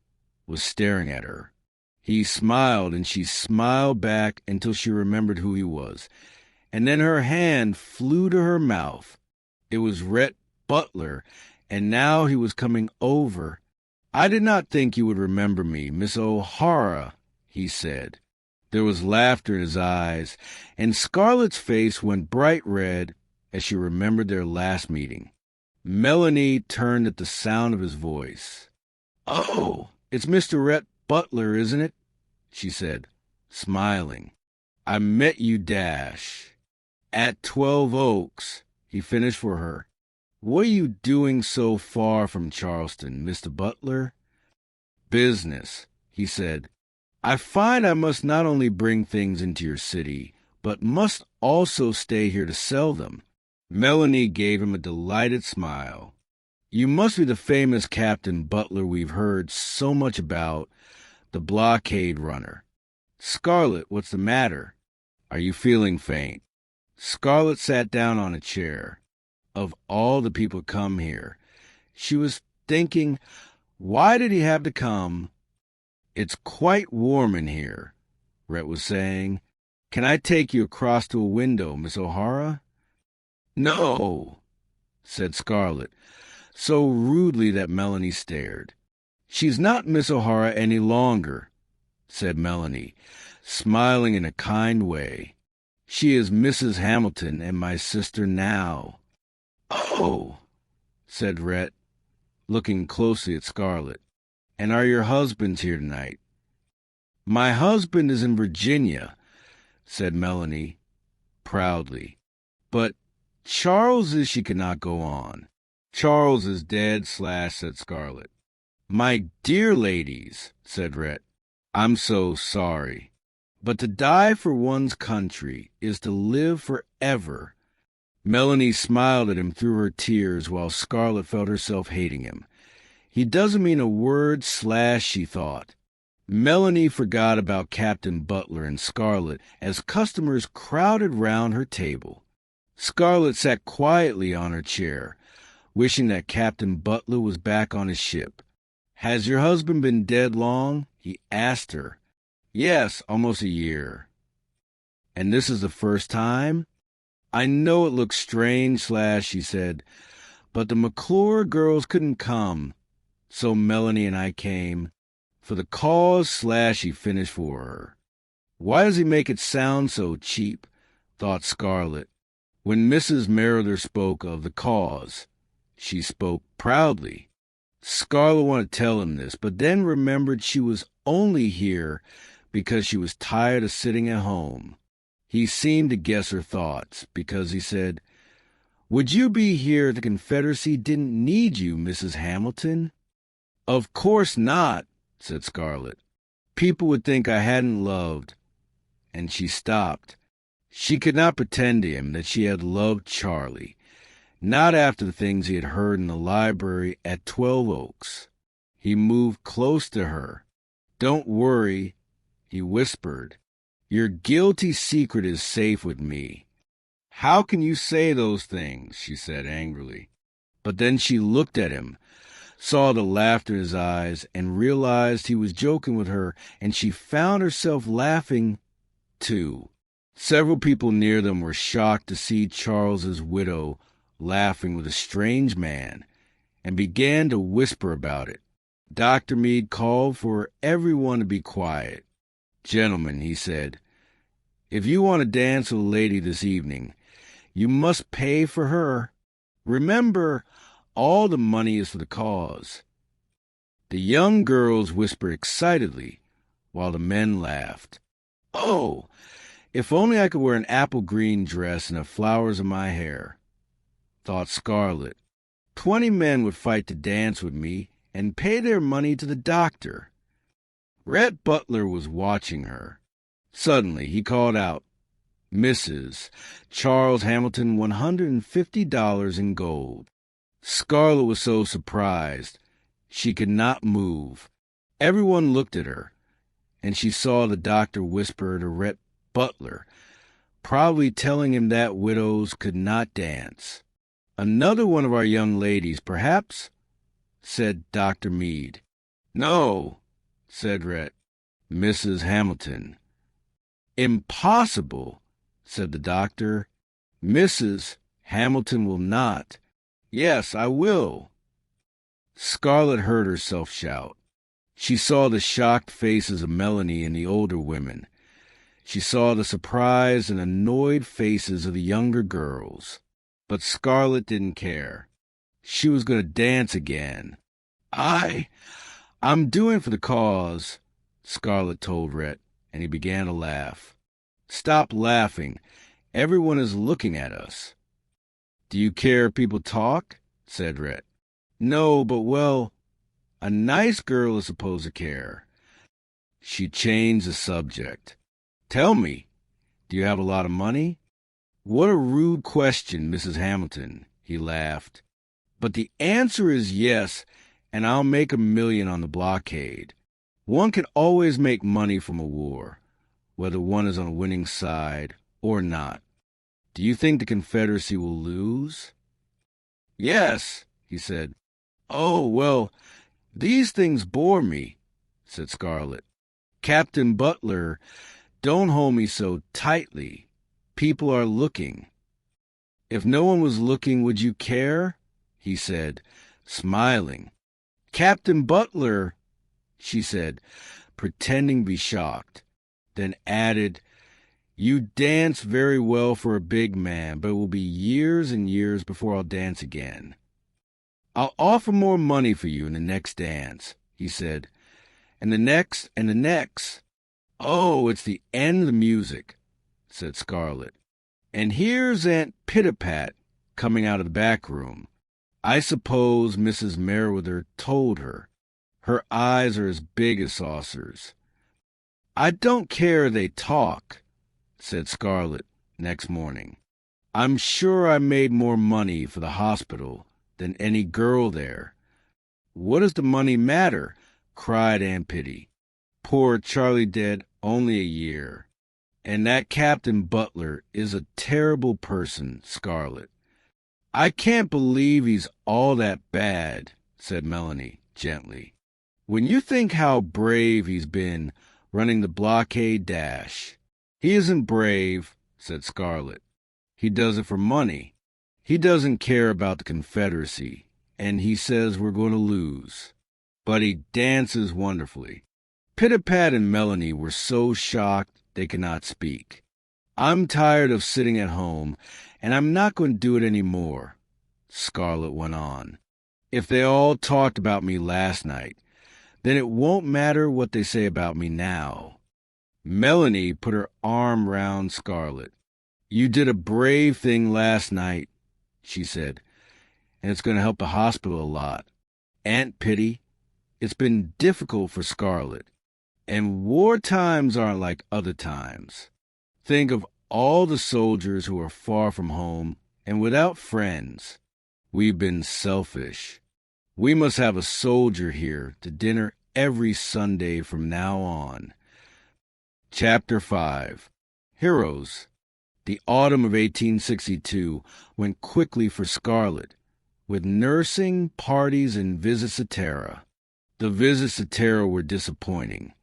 [SPEAKER 1] was staring at her. He smiled, and she smiled back until she remembered who he was, and then her hand flew to her mouth. It was Rhett Butler, and now he was coming over. "I did not think you would remember me, Miss O'Hara," he said. There was laughter in his eyes, and Scarlett's face went bright red as she remembered their last meeting. Melanie turned at the sound of his voice. "Oh, it's Mr. Rhett Butler, isn't it?" she said, smiling. "I met you, at 12 Oaks," he finished for her. "What are you doing so far from Charleston, Mr. Butler?" "Business," he said. "I find I must not only bring things into your city, but must also stay here to sell them." Melanie gave him a delighted smile. "You must be the famous Captain Butler we've heard so much about, the blockade runner. Scarlett, what's the matter? Are you feeling faint?" Scarlett sat down on a chair. Of all the people come here, she was thinking, why did he have to come? "It's quite warm in here," Rhett was saying. "Can I take you across to a window, Miss O'Hara?" "No," said Scarlett, so rudely that Melanie stared. "She's not Miss O'Hara any longer," said Melanie, smiling in a kind way. "She is Mrs. Hamilton and my sister now." "Oh," said Rhett, looking closely at Scarlett. "And are your husbands here tonight?" "My husband is in Virginia," said Melanie, proudly. "But Charles is—" she could not go on. "Charles is dead, said Scarlett. "My dear ladies," said Rhett, "I'm so sorry. But to die for one's country is to live forever." Melanie smiled at him through her tears while Scarlett felt herself hating him. He doesn't mean a word, she thought. Melanie forgot about Captain Butler and Scarlett as customers crowded round her table. Scarlett sat quietly on her chair, wishing that Captain Butler was back on his ship. "Has your husband been dead long?" he asked her. "Yes, almost a year." "And this is the first time?" "I know it looks strange, she said, but the McClure girls couldn't come, so Melanie and I came. For the cause, he finished for her. "Why does he make it sound so cheap?" thought Scarlett. When Mrs. Merrider spoke of the cause, she spoke proudly. Scarlett wanted to tell him this, but then remembered she was only here because she was tired of sitting at home. He seemed to guess her thoughts, because he said, "Would you be here if the Confederacy didn't need you, Mrs. Hamilton?" "Of course not," said Scarlett. "People would think I hadn't loved." And she stopped. She could not pretend to him that she had loved Charlie, not after the things he had heard in the library at 12 Oaks. He moved close to her. "Don't worry," he whispered. "Your guilty secret is safe with me." "How can you say those things?" she said angrily. But then she looked at him, saw the laughter in his eyes, and realized he was joking with her, and she found herself laughing, too. Several people near them were shocked to see Charles's widow laughing with a strange man, and began to whisper about it. Dr. Meade called for everyone to be quiet. "Gentlemen," he said, "if you want to dance with a lady this evening, you must pay for her. Remember, all the money is for the cause." The young girls whispered excitedly, while the men laughed. "Oh, if only I could wear an apple-green dress and have flowers in my hair," thought Scarlett. 20 men would fight to dance with me and pay their money to the doctor. Rhett Butler was watching her. Suddenly he called out, "Mrs. Charles Hamilton, $150 in gold." Scarlett was so surprised she could not move. Everyone looked at her, and she saw the doctor whisper to Rhett Butler, probably telling him that widows could not dance. "Another one of our young ladies, perhaps?" said Dr. Meade. "No," said Rhett. "Mrs. Hamilton." "Impossible," said the doctor. "Mrs. Hamilton will not." Yes, I will." Scarlett heard herself shout. She saw the shocked faces of Melanie and the older women. She saw the surprised and annoyed faces of the younger girls. But Scarlett didn't care. She was going to dance again. I'm doing for the cause," Scarlett told Rhett, and he began to laugh. "Stop laughing. Everyone is looking at us." "Do you care if people talk?" said Rhett. "No, but well, a nice girl is supposed to care." She changed the subject. "Tell me, do you have a lot of money?" "What a rude question, Mrs. Hamilton," he laughed. "But the answer is yes, and I'll make $1 million on the blockade. One can always make money from a war, whether one is on a winning side or not. Do you think the Confederacy will lose?" "Yes," he said. "Oh, well, these things bore me," said Scarlett. "Captain Butler, don't hold me so tightly. People are looking." "If no one was looking, would you care?" he said, smiling. "Captain Butler," she said, pretending to be shocked, then added, "You dance very well for a big man, but it will be years and years before I'll dance again." "I'll offer more money for you in the next dance," he said, "and the next, and the next." "Oh, it's the end of the music," said Scarlett. "And here's Aunt Pitapat coming out of the back room. I suppose Mrs. Merriweather told her. Her eyes are as big as saucers." "I don't care they talk," said Scarlett next morning. "I'm sure I made more money for the hospital than any girl there." "What does the money matter?" cried Aunt Pitty. "Poor Charlie dead only a year. And that Captain Butler is a terrible person, Scarlett." "I can't believe he's all that bad," said Melanie gently. "When you think how brave he's been running the blockade dash." "He isn't brave," said Scarlett. "He does it for money. He doesn't care about the Confederacy, and he says we're going to lose. But he dances wonderfully." Pitapat and Melanie were so shocked they could not speak. "I'm tired of sitting at home, and I'm not going to do it any more," Scarlett went on. "If they all talked about me last night, then it won't matter what they say about me now." Melanie put her arm round Scarlett. "You did a brave thing last night," she said, "and it's going to help the hospital a lot. Aunt Pitty, it's been difficult for Scarlett, and war times aren't like other times. Think of all the soldiers who are far from home and without friends. We've been selfish. We must have a soldier here to dinner every Sunday from now on." Chapter 5. Heroes. The autumn of 1862 went quickly for Scarlett, with nursing, parties, and visits to Tara. The visits to Tara were disappointing,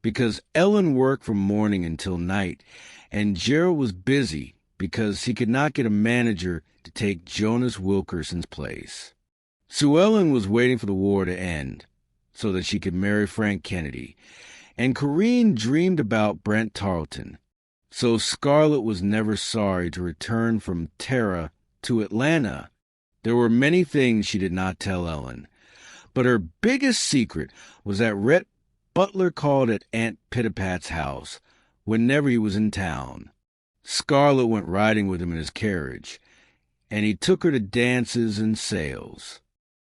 [SPEAKER 1] because Ellen worked from morning until night, and Gerald was busy because he could not get a manager to take Jonas Wilkerson's place. Sue Ellen was waiting for the war to end so that she could marry Frank Kennedy, and Corinne dreamed about Brent Tarleton. So Scarlett was never sorry to return from Tara to Atlanta. There were many things she did not tell Ellen, but her biggest secret was that Rhett Butler called at Aunt Pitapat's house whenever he was in town. Scarlett went riding with him in his carriage, and he took her to dances and sales.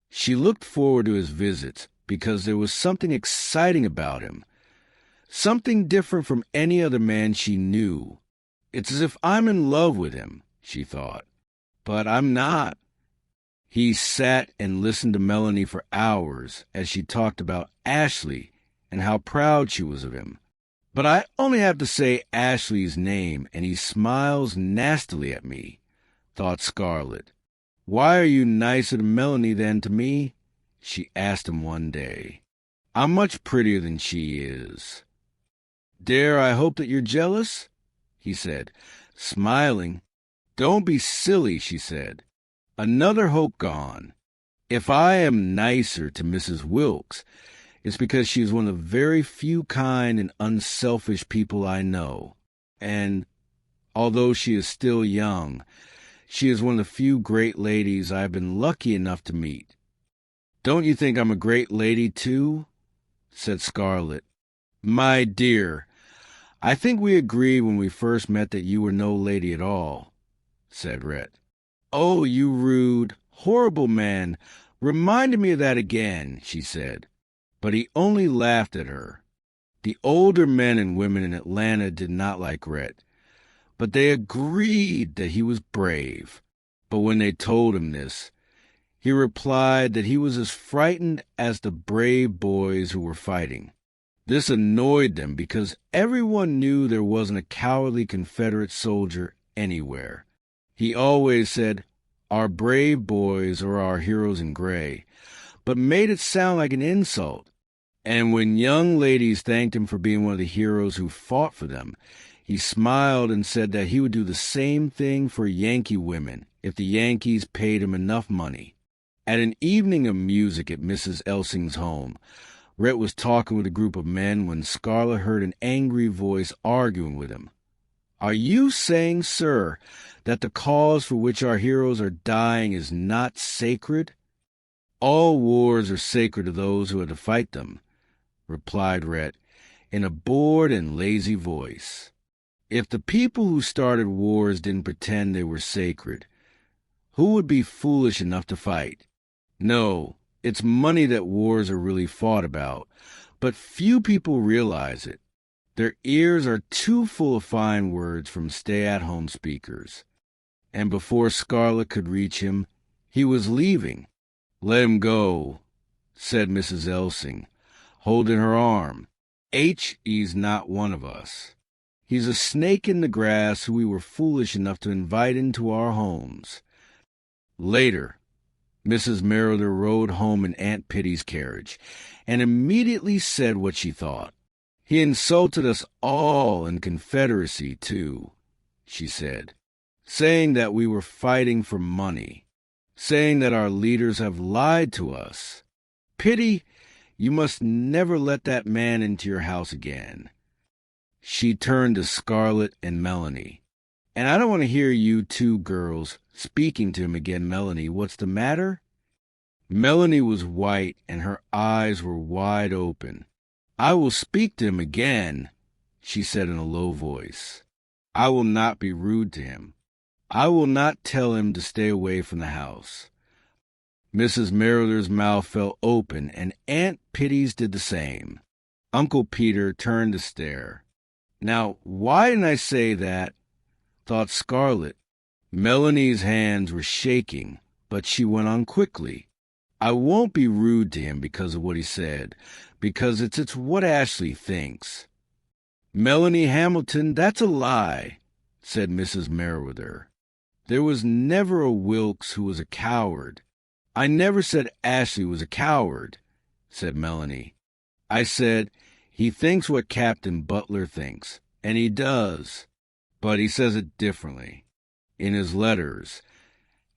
[SPEAKER 1] She looked forward to his visits because there was something exciting about him, something different from any other man she knew. "It's as if I'm in love with him," she thought. But I'm not. He sat and listened to Melanie for hours as she talked about Ashley and how proud she was of him. "But I only have to say Ashley's name, and he smiles nastily at me," thought Scarlett. "Why are you nicer to Melanie than to me?" she asked him one day. "I'm much prettier than she is." "Dare I hope that you're jealous?" he said, smiling. "Don't be silly," she said. Another hope gone. If I am nicer to Mrs. Wilkes, it's because she is one of the very few kind and unselfish people I know. And although she is still young, she is one of the few great ladies I have been lucky enough to meet. Don't you think I'm a great lady, too? Said Scarlett. My dear, I think we agreed when we first met that you were no lady at all, said Rhett. Oh, you rude, horrible man, reminded me of that again, she said. But he only laughed at her. The older men and women in Atlanta did not like Rhett, but they agreed that he was brave. But when they told him this, he replied that he was as frightened as the brave boys who were fighting. This annoyed them because everyone knew there wasn't a cowardly Confederate soldier anywhere. He always said, "Our brave boys are our heroes in gray," but made it sound like an insult. And when young ladies thanked him for being one of the heroes who fought for them, he smiled and said that he would do the same thing for Yankee women if the Yankees paid him enough money. At an evening of music at Mrs. Elsing's home, Rhett was talking with a group of men when Scarlett heard an angry voice arguing with him. Are you saying, sir, that the cause for which our heroes are dying is not sacred? All wars are sacred to those who have to fight them, replied Rhett in a bored and lazy voice. If the people who started wars didn't pretend they were sacred, who would be foolish enough to fight? No, it's money that wars are really fought about, but few people realize it. Their ears are too full of fine words from stay-at-home speakers. And before Scarlett could reach him, he was leaving. Let him go, said Mrs. Elsing, holding her arm. He's not one of us. He's a snake in the grass who we were foolish enough to invite into our homes. Later, Mrs. Merrider rode home in Aunt Pitty's carriage, and immediately said what she thought. He insulted us all in Confederacy, too, she said, saying that we were fighting for money, saying that our leaders have lied to us. Pitty, you must never let that man into your house again. She turned to Scarlett and Melanie. And I don't want to hear you two girls speaking to him again, Melanie. What's the matter? Melanie was white, and her eyes were wide open. I will speak to him again, she said in a low voice. I will not be rude to him. I will not tell him to stay away from the house. Mrs. Merrider's mouth fell open, and Aunt Pitty's did the same. Uncle Peter turned to stare. Now, why didn't I say that? Thought Scarlett. Melanie's hands were shaking, but she went on quickly. I won't be rude to him because of what he said, because it's what Ashley thinks. Melanie Hamilton, that's a lie, said Mrs. Merrider. There was never a Wilkes who was a coward. I never said Ashley was a coward, said Melanie. I said, he thinks what Captain Butler thinks, and he does, but he says it differently. In his letters,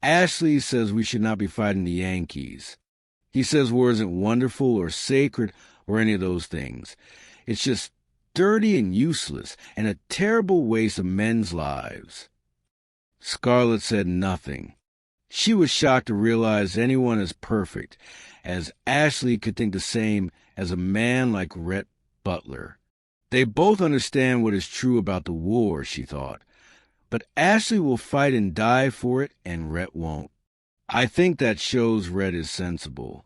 [SPEAKER 1] Ashley says we should not be fighting the Yankees. He says war isn't wonderful or sacred or any of those things. It's just dirty and useless and a terrible waste of men's lives. Scarlett said nothing. She was shocked to realize anyone as perfect as Ashley could think the same as a man like Rhett Butler. They both understand what is true about the war, she thought. But Ashley will fight and die for it, and Rhett won't. I think that shows Rhett is sensible.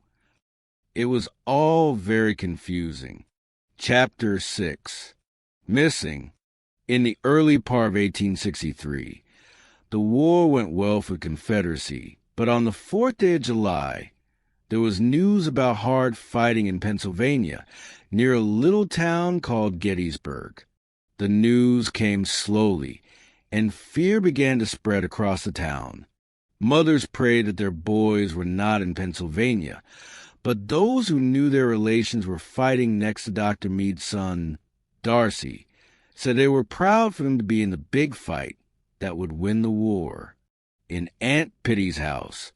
[SPEAKER 1] It was all very confusing. Chapter 6. Missing. In the early part of 1863, the war went well for the Confederacy, but on the 4th day of July, there was news about hard fighting in Pennsylvania, near a little town called Gettysburg. The news came slowly, and fear began to spread across the town. Mothers prayed that their boys were not in Pennsylvania, but those who knew their relations were fighting next to Dr. Meade's son, Darcy, said they were proud for them to be in the big fight that would win the war. in Aunt Pitty's house.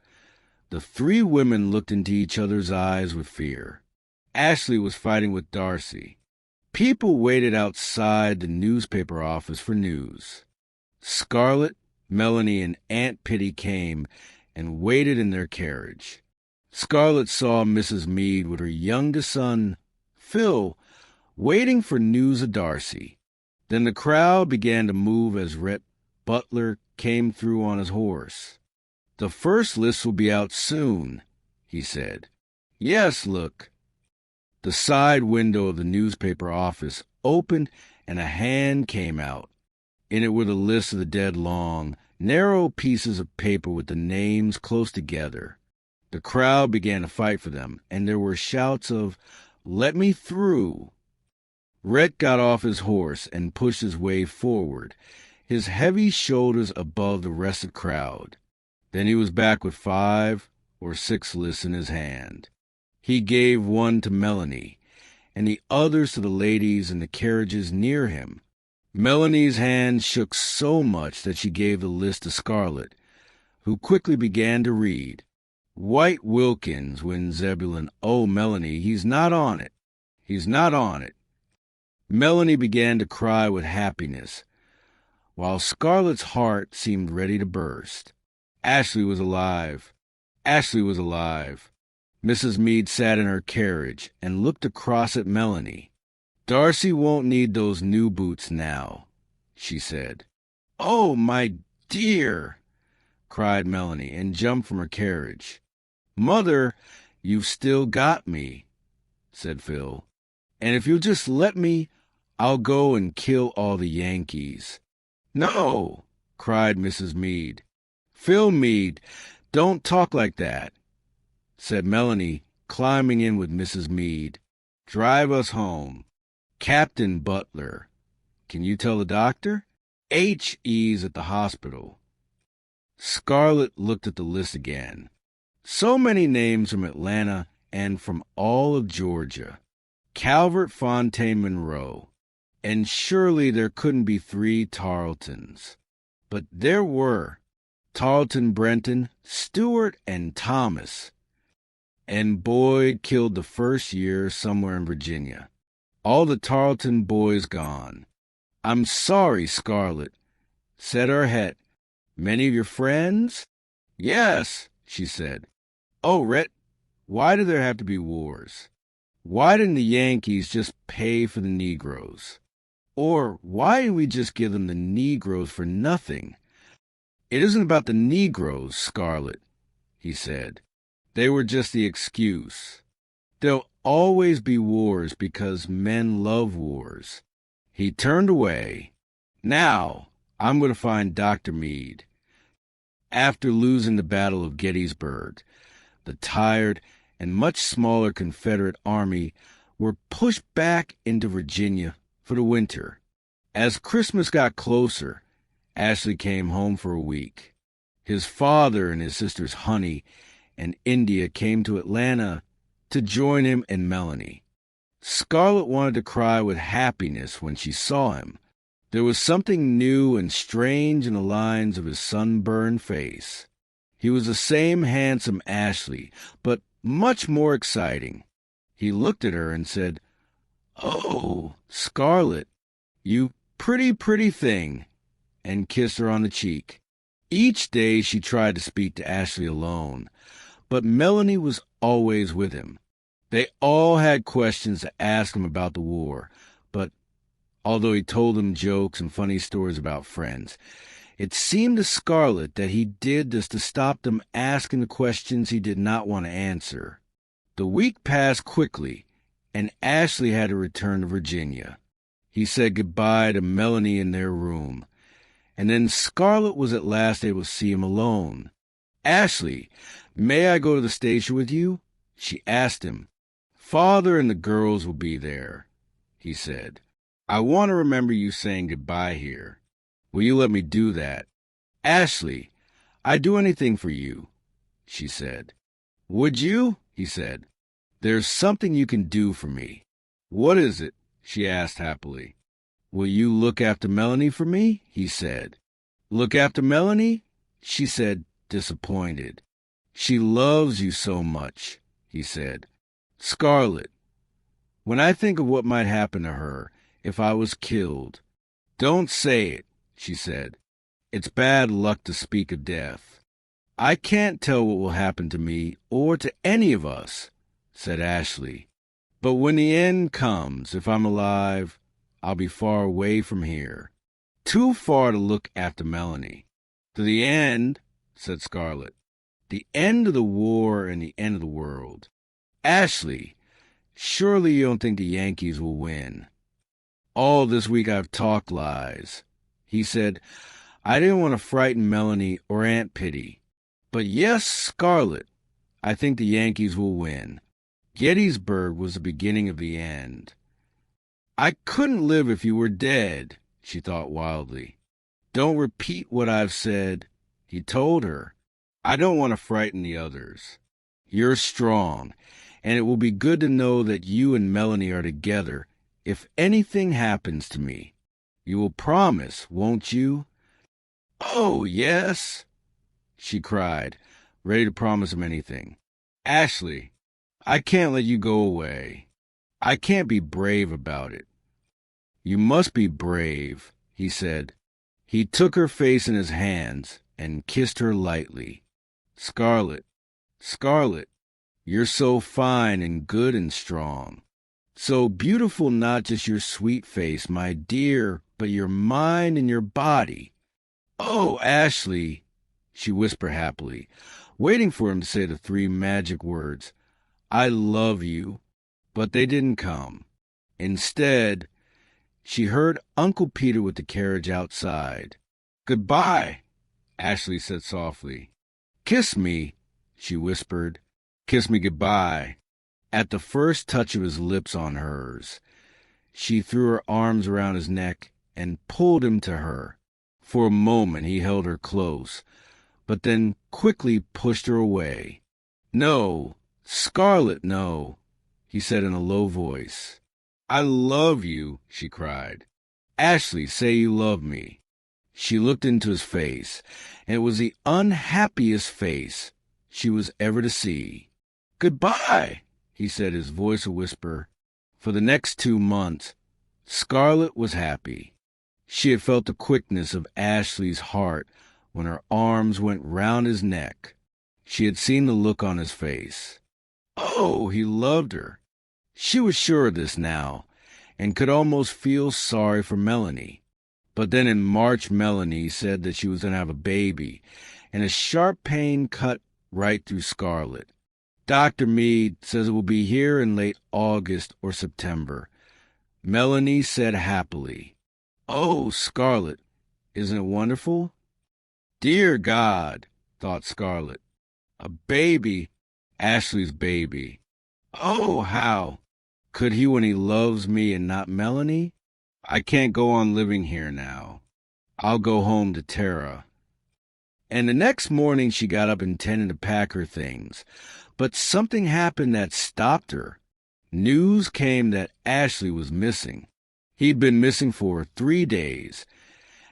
[SPEAKER 1] The three women looked into each other's eyes with fear. Ashley was fighting with Darcy. People waited outside the newspaper office for news. Scarlett, Melanie, and Aunt Pitty came and waited in their carriage. Scarlett saw Mrs. Meade with her youngest son, Phil, waiting for news of Darcy. Then the crowd began to move as Rhett Butler came through on his horse. "The first list will be out soon," he said. "Yes, look." The side window of the newspaper office opened and a hand came out. In it were the lists of the dead, long, narrow pieces of paper with the names close together. The crowd began to fight for them, and there were shouts of, "Let me through." Rhett got off his horse and pushed his way forward, his heavy shoulders above the rested crowd. Then he was back with 5 or 6 lists in his hand. He gave one to Melanie, and the others to the ladies in the carriages near him. Melanie's hand shook so much that she gave the list to Scarlett, who quickly began to read. "White Wilkins wins Zebulon. Oh, Melanie, he's not on it. He's not on it." Melanie began to cry with happiness, while Scarlett's heart seemed ready to burst. Ashley was alive. Ashley was alive. Mrs. Meade sat in her carriage and looked across at Melanie. "Darcy won't need those new boots now," she said. "Oh, my dear!" cried Melanie, and jumped from her carriage. "Mother, you've still got me," said Phil. "And if you'll just let me, I'll go and kill all the Yankees." "No!" cried Mrs. Meade. "Phil Meade, don't talk like that," said Melanie, climbing in with Mrs. Meade. "Drive us home. Captain Butler. Can you tell the doctor? H.E.'s at the hospital." Scarlett looked at the list again. So many names from Atlanta and from all of Georgia. Calvert Fontaine Monroe. And surely there couldn't be 3 Tarletons. But there were. Tarleton Brenton, Stewart, and Thomas. And Boyd killed the first year somewhere in Virginia. All the Tarleton boys gone. "I'm sorry, Scarlett," said Arhet. "Many of your friends?" "Yes," she said. "Oh, Rhett, why do there have to be wars? Why didn't the Yankees just pay for the Negroes? Or why didn't we just give them the Negroes for nothing?" "It isn't about the Negroes, Scarlett," he said. "They were just the excuse. There'll always be wars because men love wars." He turned away. "Now, I'm going to find Dr. Meade." After losing the Battle of Gettysburg, the tired and much smaller Confederate army were pushed back into Virginia for the winter. As Christmas got closer, Ashley came home for a week. His father and his sisters Honey and India came to Atlanta to join him and Melanie. Scarlett wanted to cry with happiness when she saw him. There was something new and strange in the lines of his sunburned face. He was the same handsome Ashley, but much more exciting. He looked at her and said, "Oh, Scarlett, you pretty, pretty thing," and kissed her on the cheek. Each day she tried to speak to Ashley alone, but Melanie was always with him. They all had questions to ask him about the war, but although he told them jokes and funny stories about friends, it seemed to Scarlett that he did this to stop them asking the questions he did not want to answer. The week passed quickly, and Ashley had to return to Virginia. He said goodbye to Melanie in their room, and then Scarlett was at last able to see him alone. "Ashley, may I go to the station with you?" she asked him. "Father and the girls will be there," he said. "I want to remember you saying goodbye here. Will you let me do that?" "Ashley, I'd do anything for you," she said. "Would you?" he said. "There's something you can do for me." "What is it?" she asked happily. "Will you look after Melanie for me?" he said. "Look after Melanie?" she said, disappointed. She loves you so much, he said. Scarlett, when I think of what might happen to her if I was killed. Don't say it, she said. It's bad luck to speak of death. I can't tell what will happen to me or to any of us, said Ashley. But when the end comes, if I'm alive, I'll be far away from here. Too far to look after Melanie. To the end, said Scarlett. The end of the war and the end of the world. Ashley, surely you don't think the Yankees will win. All this week I've talked lies. He said, I didn't want to frighten Melanie or Aunt Pitty. But yes, Scarlett, I think the Yankees will win. Gettysburg was the beginning of the end. I couldn't live if you were dead, she thought wildly. Don't repeat what I've said, he told her. I don't want to frighten the others. You're strong, and it will be good to know that you and Melanie are together if anything happens to me. You will promise, won't you? Oh, yes, she cried, ready to promise him anything. Ashley, I can't let you go away. I can't be brave about it. You must be brave, he said. He took her face in his hands and kissed her lightly. Scarlett, Scarlett, you're so fine and good and strong. So beautiful, not just your sweet face, my dear, but your mind and your body. Oh, Ashley, she whispered happily, waiting for him to say the three magic words, I love you. But they didn't come. Instead, she heard Uncle Peter with the carriage outside. Goodbye, Ashley said softly. Kiss me, she whispered. Kiss me goodbye. At the first touch of his lips on hers, she threw her arms around his neck and pulled him to her. For a moment he held her close, but then quickly pushed her away. No, Scarlett, no, he said in a low voice. I love you, she cried. Ashley, say you love me. She looked into his face, and it was the unhappiest face she was ever to see. Goodbye, he said, his voice a whisper. For the next 2 months, Scarlett was happy. She had felt the quickness of Ashley's heart when her arms went round his neck. She had seen the look on his face. Oh, he loved her. She was sure of this now, and could almost feel sorry for Melanie. But then in March, Melanie said that she was going to have a baby, and a sharp pain cut right through Scarlett. Dr. Meade says it will be here in late August or September. Melanie said happily, Oh, Scarlett, isn't it wonderful? Dear God, thought Scarlett, a baby, Ashley's baby. Oh, how could he when he loves me and not Melanie? I can't go on living here now. I'll go home to Tara. And the next morning she got up intending to pack her things, but something happened that stopped her. News came that Ashley was missing. He'd been missing for 3 days,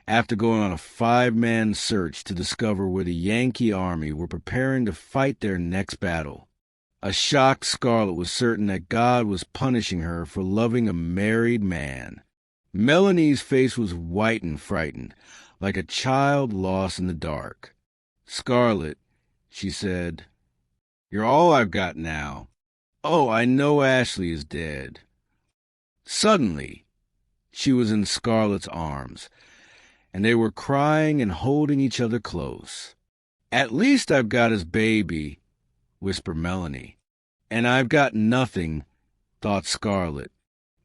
[SPEAKER 1] after going on a 5-man search to discover where the Yankee army were preparing to fight their next battle. A shocked Scarlett was certain that God was punishing her for loving a married man. Melanie's face was white and frightened, like a child lost in the dark. Scarlett, she said, you're all I've got now. Oh, I know Ashley is dead. Suddenly, she was in Scarlett's arms, and they were crying and holding each other close. At least I've got his baby, whispered Melanie. And I've got nothing, thought Scarlett.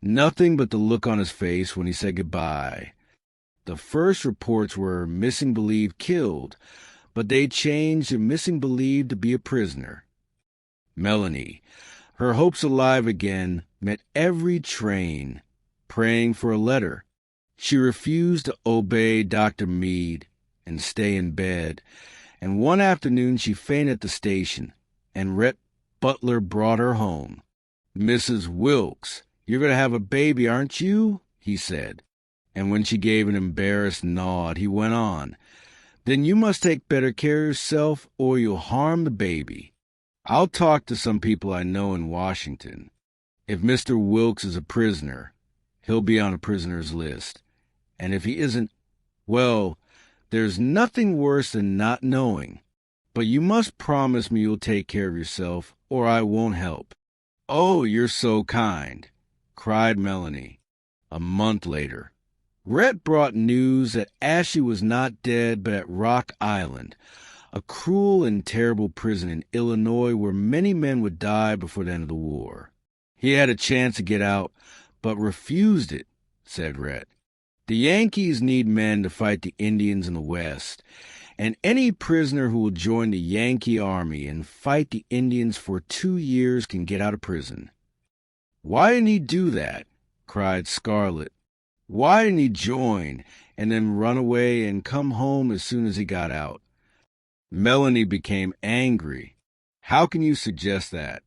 [SPEAKER 1] Nothing but the look on his face when he said goodbye. The first reports were missing believed killed, but they changed to missing believed to be a prisoner. Melanie, her hopes alive again, met every train, praying for a letter. She refused to obey Dr. Meade and stay in bed, and one afternoon she fainted at the station, and Rhett Butler brought her home. Mrs. Wilkes, you're going to have a baby, aren't you? He said. And when she gave an embarrassed nod, he went on. Then you must take better care of yourself or you'll harm the baby. I'll talk to some people I know in Washington. If Mr. Wilkes is a prisoner, he'll be on a prisoner's list. And if he isn't, well, there's nothing worse than not knowing. But you must promise me you'll take care of yourself, or I won't help." "Oh, you're so kind," cried Melanie. A month later, Rhett brought news that Ashley was not dead but at Rock Island, a cruel and terrible prison in Illinois where many men would die before the end of the war. He had a chance to get out, but refused it, said Rhett. The Yankees need men to fight the Indians in the West, and any prisoner who will join the Yankee Army and fight the Indians for 2 years can get out of prison. "Why didn't he do that?" cried Scarlett. "Why didn't he join and then run away and come home as soon as he got out?" Melanie became angry. "How can you suggest that?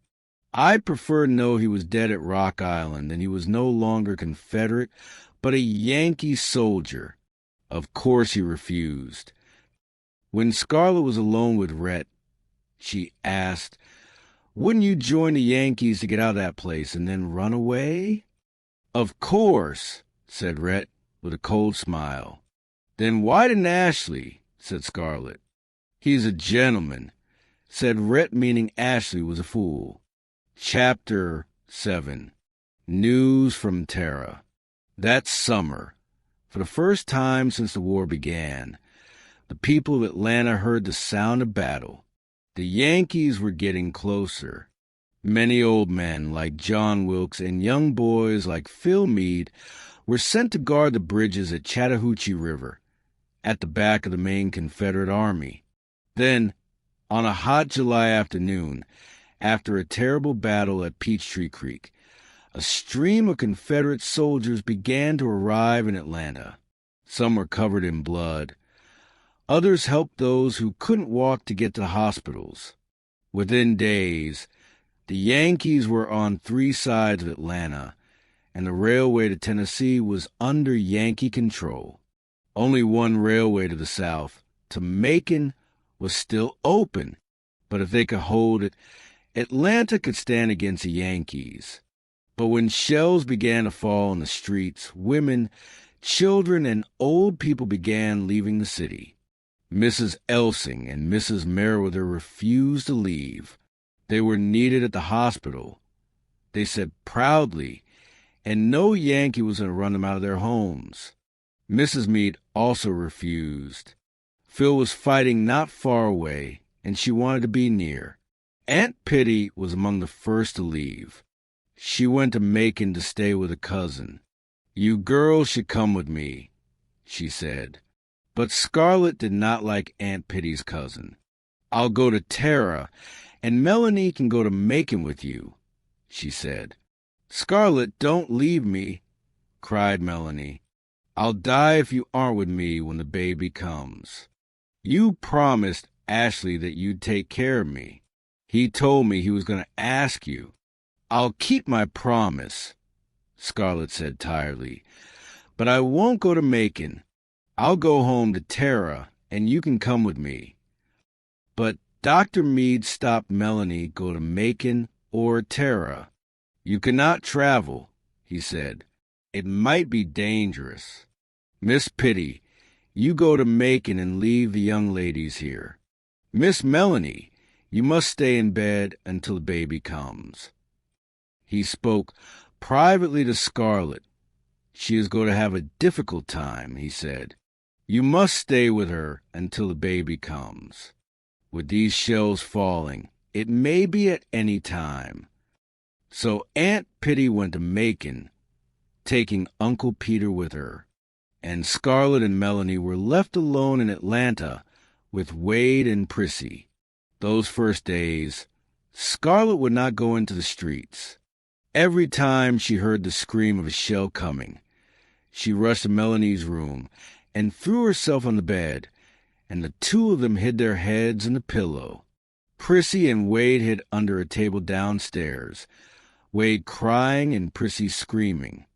[SPEAKER 1] I'd prefer to know he was dead at Rock Island and he was no longer Confederate, but a Yankee soldier." Of course he refused. When Scarlett was alone with Rhett, she asked, "Wouldn't you join the Yankees to get out of that place and then run away?" "Of course," said Rhett with a cold smile. "Then why didn't Ashley?" said Scarlett. "He's a gentleman," said Rhett, meaning Ashley was a fool. Chapter 7. News from Tara. That summer, for the first time since the war began, the people of Atlanta heard the sound of battle. The Yankees were getting closer. Many old men like John Wilkes and young boys like Phil Meade were sent to guard the bridges at Chattahoochee River, at the back of the main Confederate Army. Then, on a hot July afternoon, after a terrible battle at Peachtree Creek, a stream of Confederate soldiers began to arrive in Atlanta. Some were covered in blood. Others helped those who couldn't walk to get to the hospitals. Within days, the Yankees were on 3 sides of Atlanta, and the railway to Tennessee was under Yankee control. Only one railway to the south, to Macon, was still open, but if they could hold it, Atlanta could stand against the Yankees. But when shells began to fall in the streets, women, children, and old people began leaving the city. Mrs. Elsing and Mrs. Merriweather refused to leave. They were needed at the hospital, they said proudly, and no Yankee was going to run them out of their homes. Mrs. Meade also refused. Phil was fighting not far away, and she wanted to be near. Aunt Pitty was among the first to leave. She went to Macon to stay with a cousin. "You girls should come with me," she said. But Scarlett did not like Aunt Pitty's cousin. "I'll go to Tara, and Melanie can go to Macon with you," she said. "Scarlett, don't leave me," cried Melanie. "I'll die if you aren't with me when the baby comes. You promised Ashley that you'd take care of me. He told me he was going to ask you." "I'll keep my promise," Scarlett said tiredly, "but I won't go to Macon. I'll go home to Tara, and you can come with me." But Dr. Meade stopped Melanie go to Macon or Tara. "You cannot travel," he said. "It might be dangerous. Miss Pitty, you go to Macon and leave the young ladies here. Miss Melanie, you must stay in bed until the baby comes." He spoke privately to Scarlett. "She is going to have a difficult time," he said. "You must stay with her until the baby comes. With these shells falling, it may be at any time." So Aunt Pitty went to Macon, taking Uncle Peter with her, and Scarlett and Melanie were left alone in Atlanta with Wade and Prissy. Those first days, Scarlett would not go into the streets. Every time she heard the scream of a shell coming, she rushed to Melanie's room and threw herself on the bed, and the two of them hid their heads in the pillow. Prissy and Wade hid under a table downstairs, Wade crying and Prissy screaming.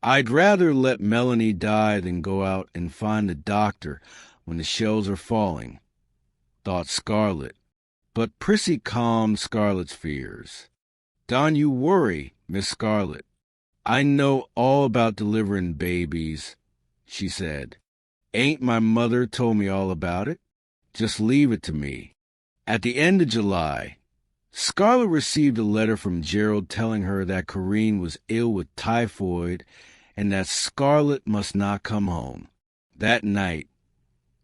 [SPEAKER 1] "I'd rather let Melanie die than go out and find the doctor," when the shells are falling, thought Scarlet. But Prissy calmed Scarlet's fears. Don't you worry, Miss Scarlet. I know all about delivering babies, she said. Ain't my mother told me all about it? Just leave it to me. At the end of July, Scarlet received a letter from Gerald telling her that Corinne was ill with typhoid and that Scarlet must not come home. That night,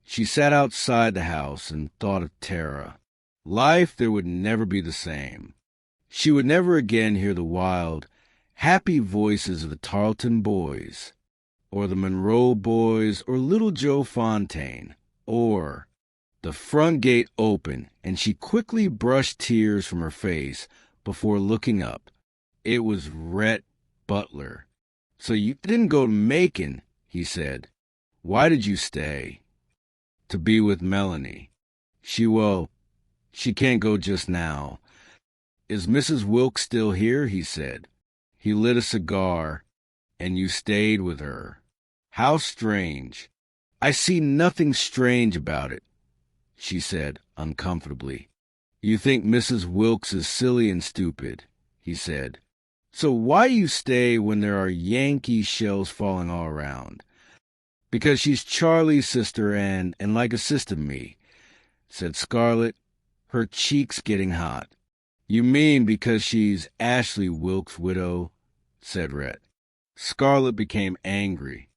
[SPEAKER 1] she sat outside the house and thought of Tara. Life there would never be the same. She would never again hear the wild, happy voices of the Tarleton boys, or the Monroe boys, or little Joe Fontaine, or... The front gate opened, and she quickly brushed tears from her face before looking up. It was Rhett Butler. So you didn't go to Macon, he said. Why did you stay? To be with Melanie. She can't go just now. Is Mrs. Wilkes still here? He said. He lit a cigar, and you stayed with her. How strange. I see nothing strange about it, she said uncomfortably. You think Mrs. Wilkes is silly and stupid, he said. So why you stay when there are Yankee shells falling all around? Because she's Charlie's sister and like a sister to me, said Scarlet, her cheeks getting hot. You mean because she's Ashley Wilkes' widow, said Rhett. Scarlet became angry.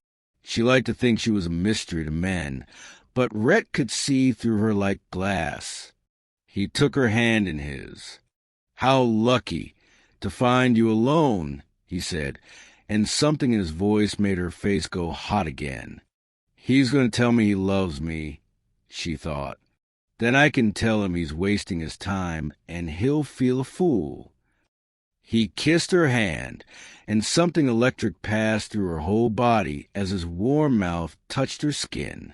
[SPEAKER 1] She liked to think she was a mystery to men, but Rhett could see through her like glass. He took her hand in his. How lucky to find you alone, he said, and something in his voice made her face go hot again. He's going to tell me he loves me, she thought. Then I can tell him he's wasting his time, and he'll feel a fool. He kissed her hand, and something electric passed through her whole body as his warm mouth touched her skin.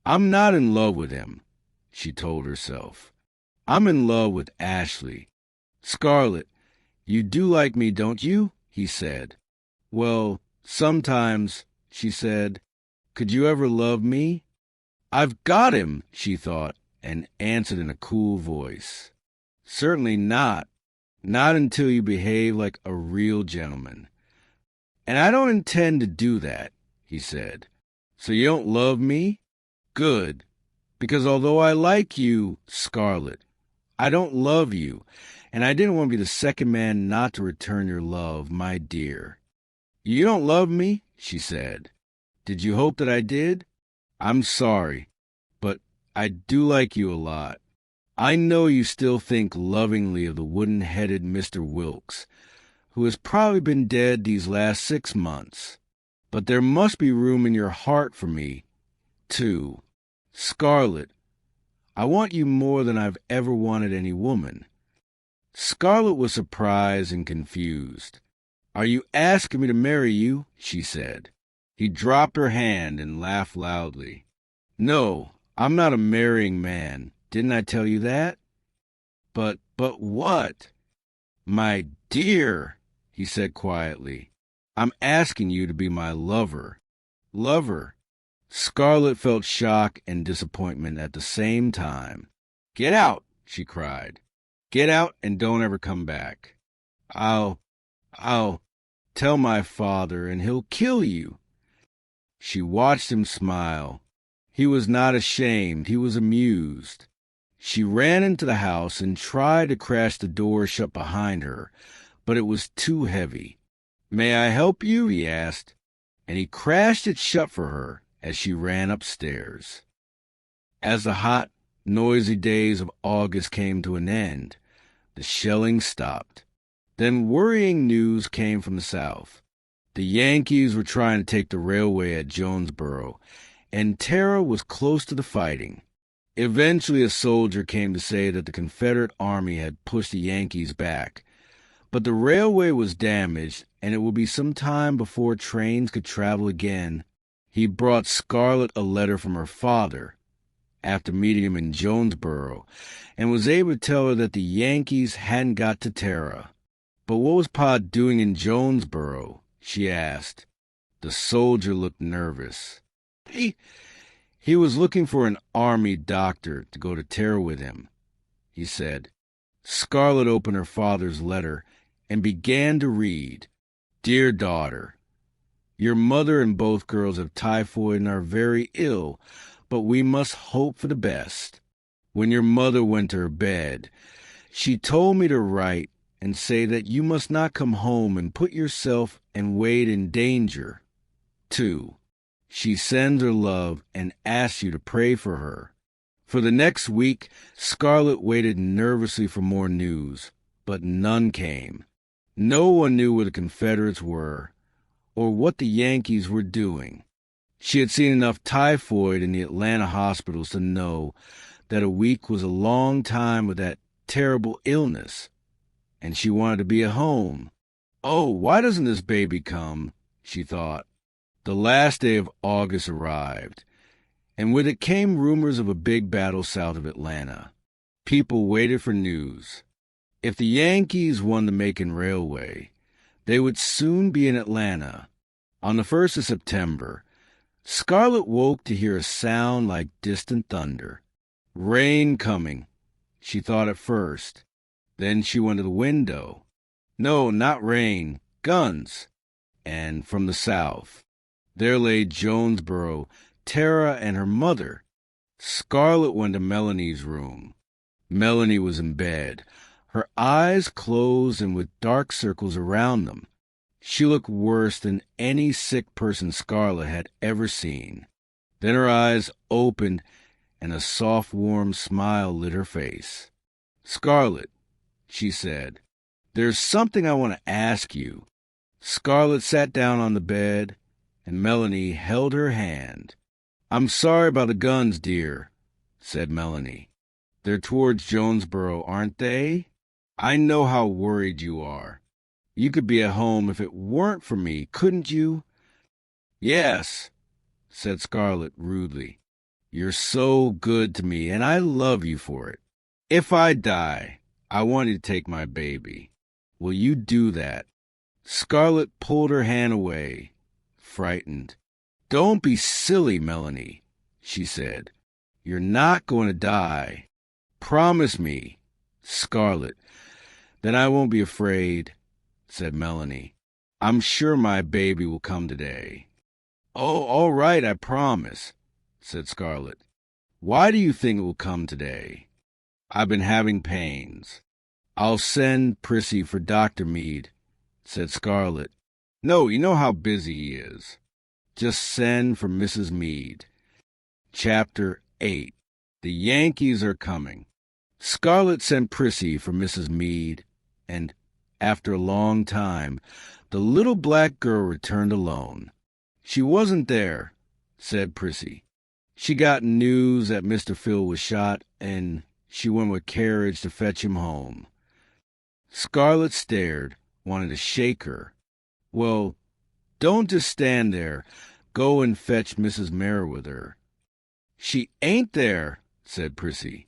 [SPEAKER 1] I'm not in love with him, she told herself. I'm in love with Ashley. Scarlet, you do like me, don't you? He said. Well, sometimes, she said. Could you ever love me? I've got him, she thought, and answered in a cool voice. Certainly not. Not until you behave like a real gentleman. And I don't intend to do that, he said. So you don't love me? Good, because although I like you, Scarlet, I don't love you, and I didn't want to be the second man not to return your love, my dear. You don't love me, she said. Did you hope that I did? I'm sorry, but I do like you a lot. I know you still think lovingly of the wooden-headed Mr. Wilkes, who has probably been dead these last 6 months, but there must be room in your heart for me, too. Scarlet, I want you more than I've ever wanted any woman. Scarlet was surprised and confused. Are you asking me to marry you? She said. He dropped her hand and laughed loudly. No, I'm not a marrying man. Didn't I tell you that? But what? My dear, he said quietly, I'm asking you to be my lover. Lover? Scarlet felt shock and disappointment at the same time. Get out, she cried. Get out and don't ever come back. I'll tell my father and he'll kill you. She watched him smile. He was not ashamed, he was amused. She ran into the house and tried to crash the door shut behind her, but it was too heavy. May I help you? He asked, and he crashed it shut for her as she ran upstairs. As the hot, noisy days of August came to an end, the shelling stopped. Then worrying news came from the South. The Yankees were trying to take the railway at Jonesboro, and Tara was close to the fighting. Eventually a soldier came to say that the Confederate Army had pushed the Yankees back, but the railway was damaged, and it would be some time before trains could travel again. He brought Scarlet a letter from her father, after meeting him in Jonesboro, and was able to tell her that the Yankees hadn't got to Tara. But what was Pa doing in Jonesboro? She asked. The soldier looked nervous. He was looking for an army doctor to go to terror with him, he said. Scarlett opened her father's letter and began to read. Dear daughter, your mother and both girls have typhoid and are very ill, but we must hope for the best. When your mother went to her bed, she told me to write and say that you must not come home and put yourself and Wade in danger. 2. She sends her love and asks you to pray for her. For the next week, Scarlett waited nervously for more news, but none came. No one knew where the Confederates were or what the Yankees were doing. She had seen enough typhoid in the Atlanta hospitals to know that a week was a long time with that terrible illness, and she wanted to be at home. Oh, why doesn't this baby come? She thought. The last day of August arrived, and with it came rumors of a big battle south of Atlanta. People waited for news. If the Yankees won the Macon Railway, they would soon be in Atlanta. On the 1st of September, Scarlett woke to hear a sound like distant thunder. Rain coming, she thought at first. Then she went to the window. No, not rain, guns. And from the south, there lay Jonesboro, Tara, and her mother. Scarlett went to Melanie's room. Melanie was in bed, her eyes closed and with dark circles around them. She looked worse than any sick person Scarlett had ever seen. Then her eyes opened, and a soft, warm smile lit her face. Scarlett, she said, there's something I want to ask you. Scarlett sat down on the bed, and Melanie held her hand. I'm sorry about the guns, dear, said Melanie. They're towards Jonesboro, aren't they? I know how worried you are. You could be at home if it weren't for me, couldn't you? Yes, said Scarlett rudely. You're so good to me, and I love you for it. If I die, I want you to take my baby. Will you do that? Scarlett pulled her hand away, frightened. Don't be silly, Melanie, she said. You're not going to die. Promise me, Scarlett. Then I won't be afraid, said Melanie. I'm sure my baby will come today. Oh, all right, I promise, said Scarlett. Why do you think it will come today? I've been having pains. I'll send Prissy for Dr. Meade, said Scarlett. No, you know how busy he is. Just send for Mrs. Meade. Chapter 8. The Yankees are coming. Scarlett sent Prissy for Mrs. Meade, and after a long time, the little black girl returned alone. She wasn't there, said Prissy. She got news that Mr. Phil was shot, and she went with carriage to fetch him home. Scarlett stared, wanted to shake her. Well, don't just stand there. Go and fetch Mrs. Merriweather. She ain't there, said Prissy.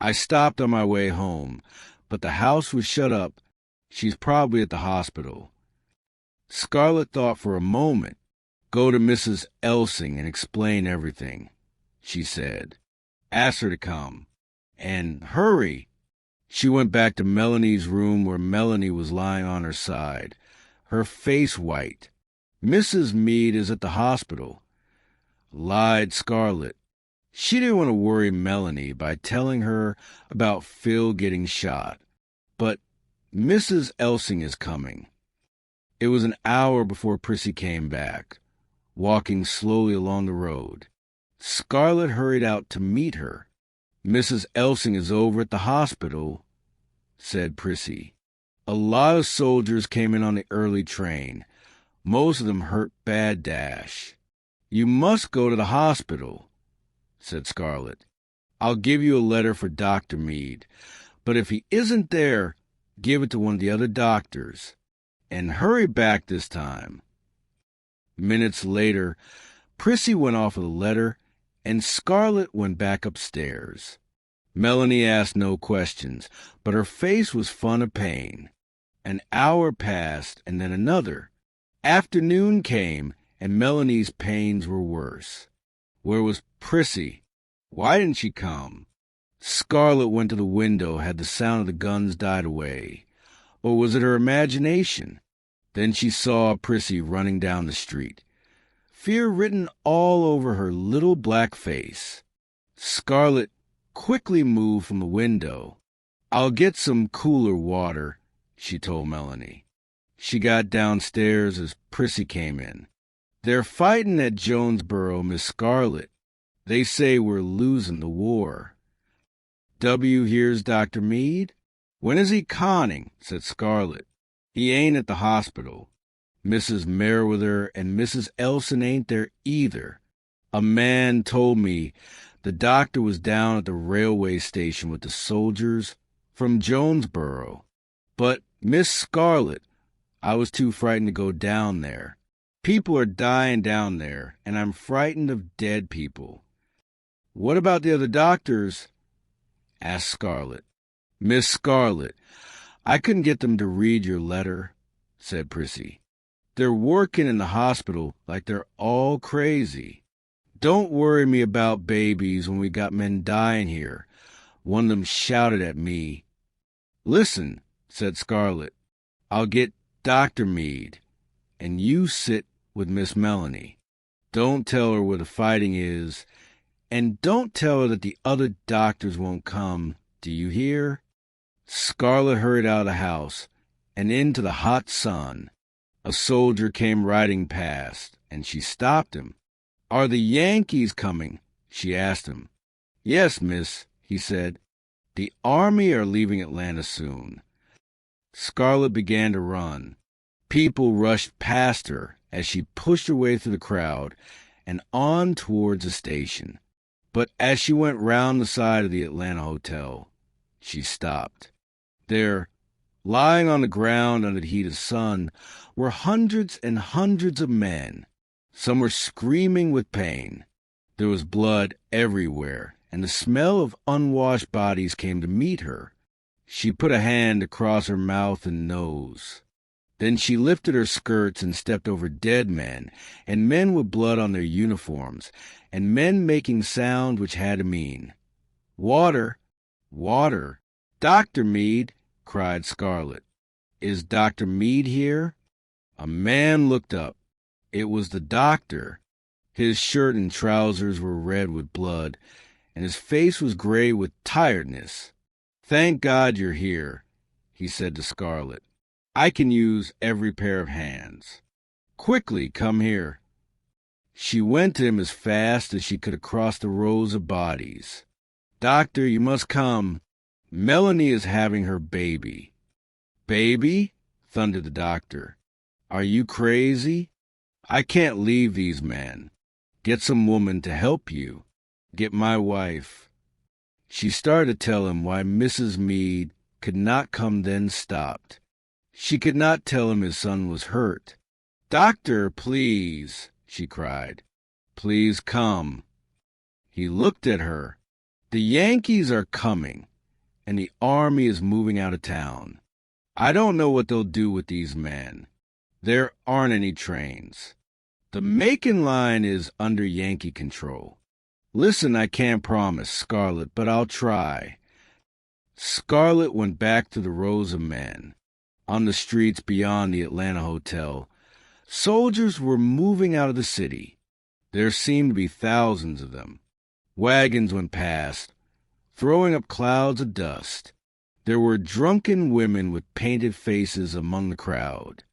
[SPEAKER 1] I stopped on my way home, but the house was shut up. She's probably at the hospital. Scarlett thought for a moment. Go to Mrs. Elsing and explain everything, she said. Ask her to come. And hurry. She went back to Melanie's room where Melanie was lying on her side, her face white. Mrs. Meade is at the hospital, lied Scarlett. She didn't want to worry Melanie by telling her about Phil getting shot. But Mrs. Elsing is coming. It was an hour before Prissy came back, walking slowly along the road. Scarlett hurried out to meet her. Mrs. Elsing is over at the hospital, said Prissy. A lot of soldiers came in on the early train. Most of them hurt bad dash. You must go to the hospital, said Scarlett. I'll give you a letter for Dr. Meade, but if he isn't there, give it to one of the other doctors. And hurry back this time. Minutes later, Prissy went off with a letter, and Scarlett went back upstairs. Melanie asked no questions, but her face was full of pain. An hour passed, and then another. Afternoon came, and Melanie's pains were worse. Where was Prissy? Why didn't she come? Scarlet went to the window. Had the sound of the guns died away? Or was it her imagination? Then she saw Prissy running down the street, fear written all over her little black face. Scarlet quickly moved from the window. "I'll get some cooler water," she told Melanie. She got downstairs as Prissy came in. "They're fighting at Jonesboro, Miss Scarlet. They say we're losing the war." "W, here's Dr. Meade." "When is he conning?" said Scarlet. "He ain't at the hospital. Mrs. Merriweather and Mrs. Elson ain't there either. A man told me the doctor was down at the railway station with the soldiers from Jonesboro. But, Miss Scarlet, I was too frightened to go down there. People are dying down there, and I'm frightened of dead people." "What about the other doctors?" asked Scarlet. "Miss Scarlet, I couldn't get them to read your letter," said Prissy. "They're working in the hospital like they're all crazy. Don't worry me about babies when we got men dying here," one of them shouted at me. "Listen," said Scarlet, "I'll get Dr. Meade, and you sit with Miss Melanie. Don't tell her where the fighting is, and don't tell her that the other doctors won't come. Do you hear?" Scarlet hurried out of the house and into the hot sun. A soldier came riding past, and she stopped him. "Are the Yankees coming?" she asked him. "Yes, miss," he said. "The army are leaving Atlanta soon." Scarlet began to run. People rushed past her as she pushed her way through the crowd and on towards the station. But as she went round the side of the Atlanta Hotel, she stopped. There, lying on the ground under the heat of the sun, were hundreds and hundreds of men. Some were screaming with pain. There was blood everywhere, and the smell of unwashed bodies came to meet her. She put a hand across her mouth and nose. Then she lifted her skirts and stepped over dead men, and men with blood on their uniforms, and men making sound which had to mean, "Water! Water! Dr. Meade!" cried Scarlet. "Is Dr. Meade here?" A man looked up. It was the doctor. His shirt and trousers were red with blood, and his face was gray with tiredness. "Thank God you're here," he said to Scarlet. "I can use every pair of hands. Quickly, come here." She went to him as fast as she could across the rows of bodies. "Doctor, you must come. Melanie is having her baby." "Baby?" thundered the doctor. "Are you crazy? I can't leave these men. Get some woman to help you. Get my wife." She started to tell him why Mrs. Meade could not come, then stopped. She could not tell him his son was hurt. "Doctor, please," she cried. "Please come." He looked at her. "The Yankees are coming, and the army is moving out of town. I don't know what they'll do with these men. There aren't any trains. The Macon line is under Yankee control. Listen, I can't promise, Scarlet, but I'll try." Scarlet went back to the rows of men. On the streets beyond the Atlanta Hotel, soldiers were moving out of the city. There seemed to be thousands of them. Wagons went past, throwing up clouds of dust. There were drunken women with painted faces among the crowd.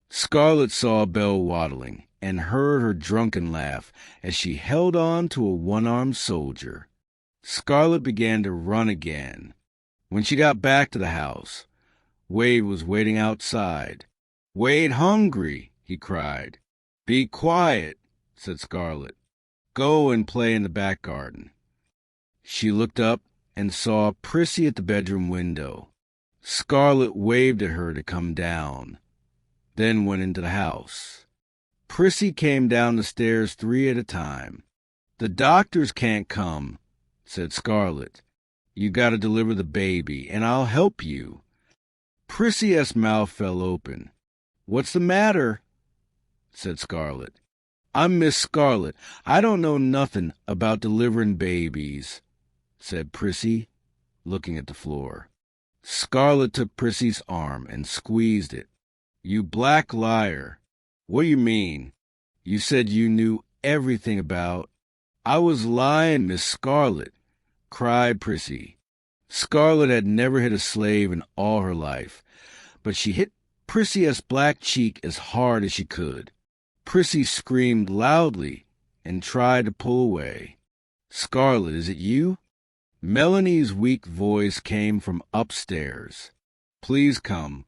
[SPEAKER 1] Scarlet saw Belle waddling and heard her drunken laugh as she held on to a one-armed soldier. Scarlet began to run again. When she got back to the house, Wade was waiting outside. "Wade hungry," he cried. "Be quiet," said Scarlet. "Go and play in the back garden." She looked up and saw Prissy at the bedroom window. Scarlet waved at her to come down, then went into the house. Prissy came down the stairs 3 at a time. "The doctors can't come," said Scarlet. "You got to deliver the baby, and I'll help you." Prissy's mouth fell open. "What's the matter?" said Scarlet. I'm Miss Scarlet. I don't know nothing about delivering babies, said Prissy, looking at the floor. Scarlet took Prissy's arm and squeezed it. You black liar. What do you mean? You said you knew everything about... I was lying, Miss Scarlet, cried Prissy. Scarlet had never hit a slave in all her life, but she hit Prissy's black cheek as hard as she could. Prissy screamed loudly and tried to pull away. Scarlet, is it you? Melanie's weak voice came from upstairs. Please come.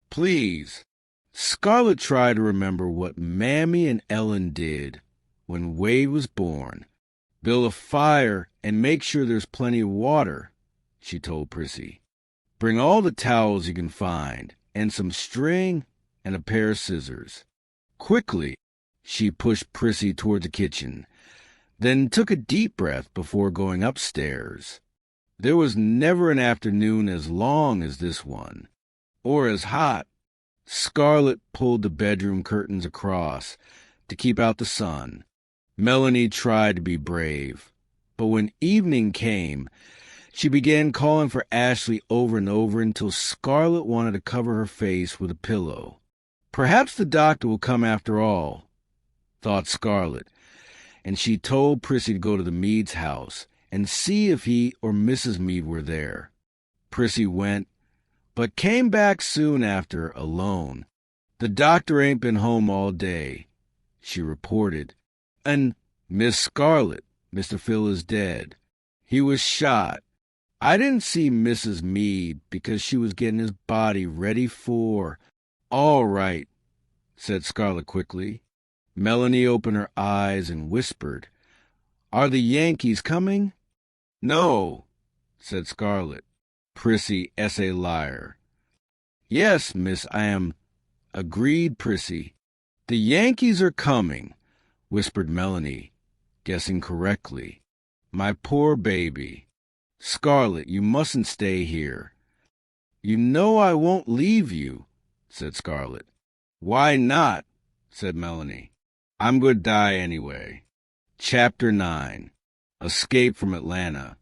[SPEAKER 1] Please. Scarlet tried to remember what Mammy and Ellen did when Wade was born. Build a fire and make sure there's plenty of water, she told Prissy. Bring all the towels you can find, and some string and a pair of scissors. Quickly, she pushed Prissy toward the kitchen, then took a deep breath before going upstairs. There was never an afternoon as long as this one, or as hot. Scarlet pulled the bedroom curtains across to keep out the sun. Melanie tried to be brave, but when evening came, she began calling for Ashley over and over until Scarlet wanted to cover her face with a pillow. Perhaps the doctor will come after all, thought Scarlet, and she told Prissy to go to the Meads' house and see if he or Mrs. Mead were there. Prissy went, but came back soon after alone. The doctor ain't been home all day, she reported. And Miss Scarlet, Mr. Phil is dead. He was shot. I didn't see Mrs. Mead because she was getting his body ready for... All right, said Scarlet quickly. Melanie opened her eyes and whispered, Are the Yankees coming? No, said Scarlet. Prissy, S.A. liar. Yes, miss, I am, agreed Prissy. The Yankees are coming, whispered Melanie, guessing correctly. My poor baby. Scarlet, you mustn't stay here. You know I won't leave you, said Scarlet. Why not? Said Melanie. I'm going to die anyway. Chapter 9. Escape from Atlanta.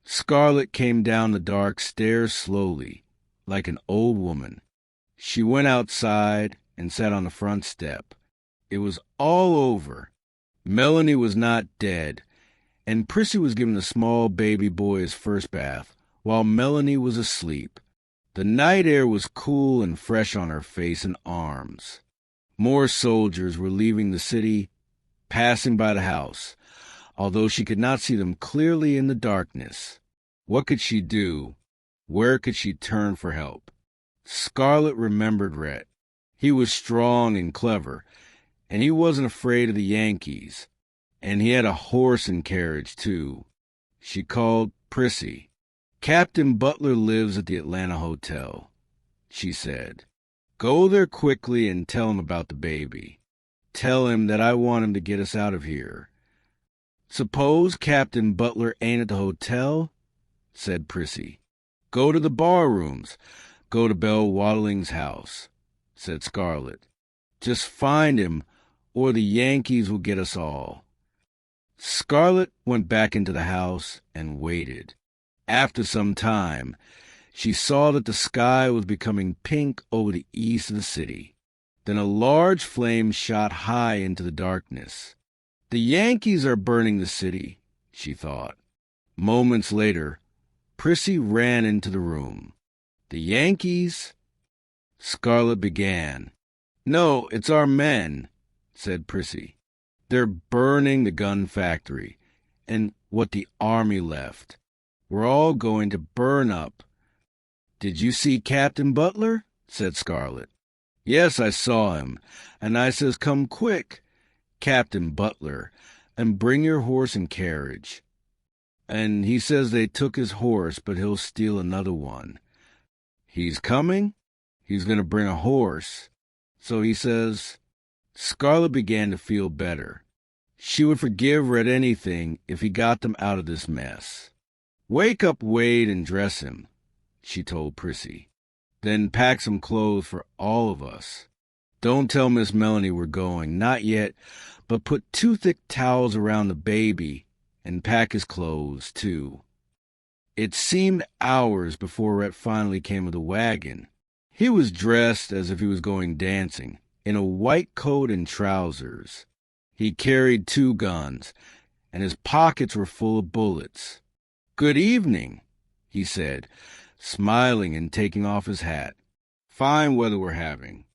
[SPEAKER 1] Scarlet came down the dark stairs slowly, like an old woman. She went outside and sat on the front step. It was all over. Melanie was not dead, and Prissy was giving the small baby boy his first bath, while Melanie was asleep. The night air was cool and fresh on her face and arms. More soldiers were leaving the city, passing by the house, although she could not see them clearly in the darkness. What could she do? Where could she turn for help? Scarlet remembered Rhett. He was strong and clever, and he wasn't afraid of the Yankees. And he had a horse and carriage, too. She called Prissy. Captain Butler lives at the Atlanta Hotel, she said. Go there quickly and tell him about the baby. Tell him that I want him to get us out of here. Suppose Captain Butler ain't at the hotel, said Prissy. Go to the bar rooms. Go to Belle Waddling's house, said Scarlet. Just find him, or the Yankees will get us all. Scarlet went back into the house and waited. After some time, she saw that the sky was becoming pink over the east of the city. Then a large flame shot high into the darkness. The Yankees are burning the city, she thought. Moments later, Prissy ran into the room. The Yankees? Scarlet began. No, it's our men, said Prissy. They're burning the gun factory and what the army left. We're all going to burn up. Did you see Captain Butler? Said Scarlet. Yes, I saw him, and I says, come quick, Captain Butler, and bring your horse and carriage. And he says they took his horse, but he'll steal another one. He's coming? He's going to bring a horse. So he says... Scarlet began to feel better. She would forgive Red anything if he got them out of this mess. Wake up Wade and dress him, she told Prissy. Then pack some clothes for all of us. Don't tell Miss Melanie we're going, not yet, but put 2 thick towels around the baby and pack his clothes, too. It seemed hours before Rhett finally came with the wagon. He was dressed as if he was going dancing, in a white coat and trousers. He carried 2 guns, and his pockets were full of bullets. "Good evening," he said, smiling and taking off his hat. "Fine weather we're having.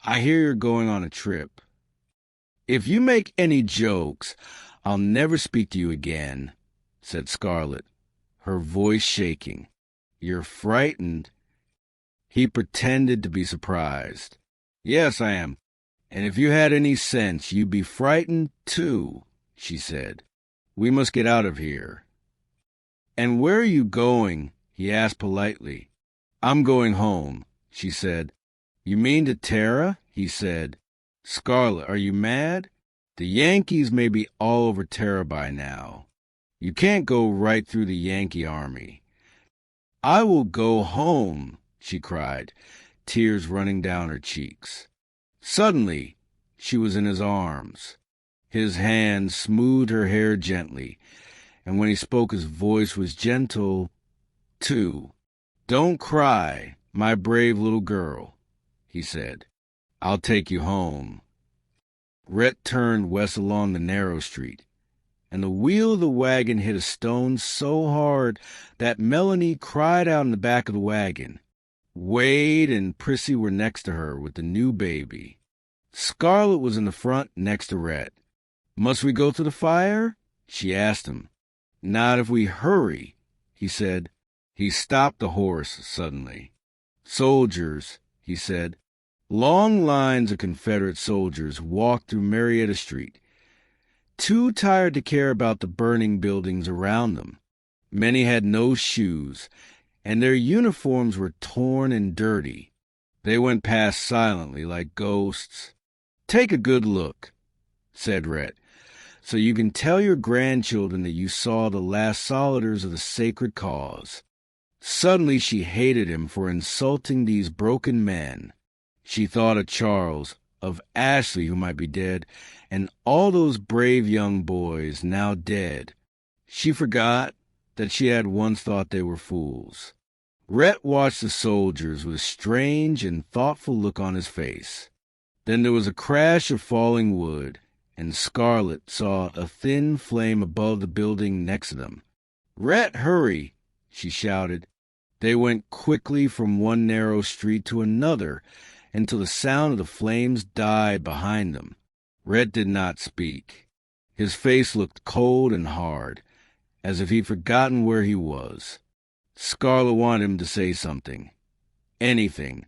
[SPEAKER 1] I hear you're going on a trip. If you make any jokes, I'll never speak to you again," said Scarlett, her voice shaking. "You're frightened?" He pretended to be surprised. "Yes, I am. And if you had any sense, you'd be frightened, too," she said. "We must get out of here." "And where are you going?" he asked politely. "I'm going home," she said. "You mean to Tara?" he said. "Scarlett, are you mad? The Yankees may be all over Tara by now. You can't go right through the Yankee army." "I will go home," she cried, tears running down her cheeks. Suddenly, she was in his arms. His hand smoothed her hair gently, and when he spoke his voice was gentle, too. "Don't cry, my brave little girl," he said. "I'll take you home." Rhett turned west along the narrow street, and the wheel of the wagon hit a stone so hard that Melanie cried out in the back of the wagon. Wade and Prissy were next to her with the new baby. Scarlett was in the front next to Rhett. "Must we go to the fire?" she asked him. "Not if we hurry," he said. He stopped the horse suddenly. "Soldiers," he said. Long lines of Confederate soldiers walked through Marietta Street, too tired to care about the burning buildings around them. Many had no shoes, and their uniforms were torn and dirty. They went past silently like ghosts. "Take a good look," said Rhett, "so you can tell your grandchildren that you saw the last soldiers of the sacred cause." Suddenly she hated him for insulting these broken men. She thought of Charles, of Ashley, who might be dead, and all those brave young boys now dead. She forgot that she had once thought they were fools. Rhett watched the soldiers with a strange and thoughtful look on his face. Then there was a crash of falling wood, and Scarlett saw a thin flame above the building next to them. "Rhett, hurry!" she shouted. They went quickly from one narrow street to another until the sound of the flames died behind them. Rhett did not speak. His face looked cold and hard, as if he'd forgotten where he was. Scarlett wanted him to say something, anything,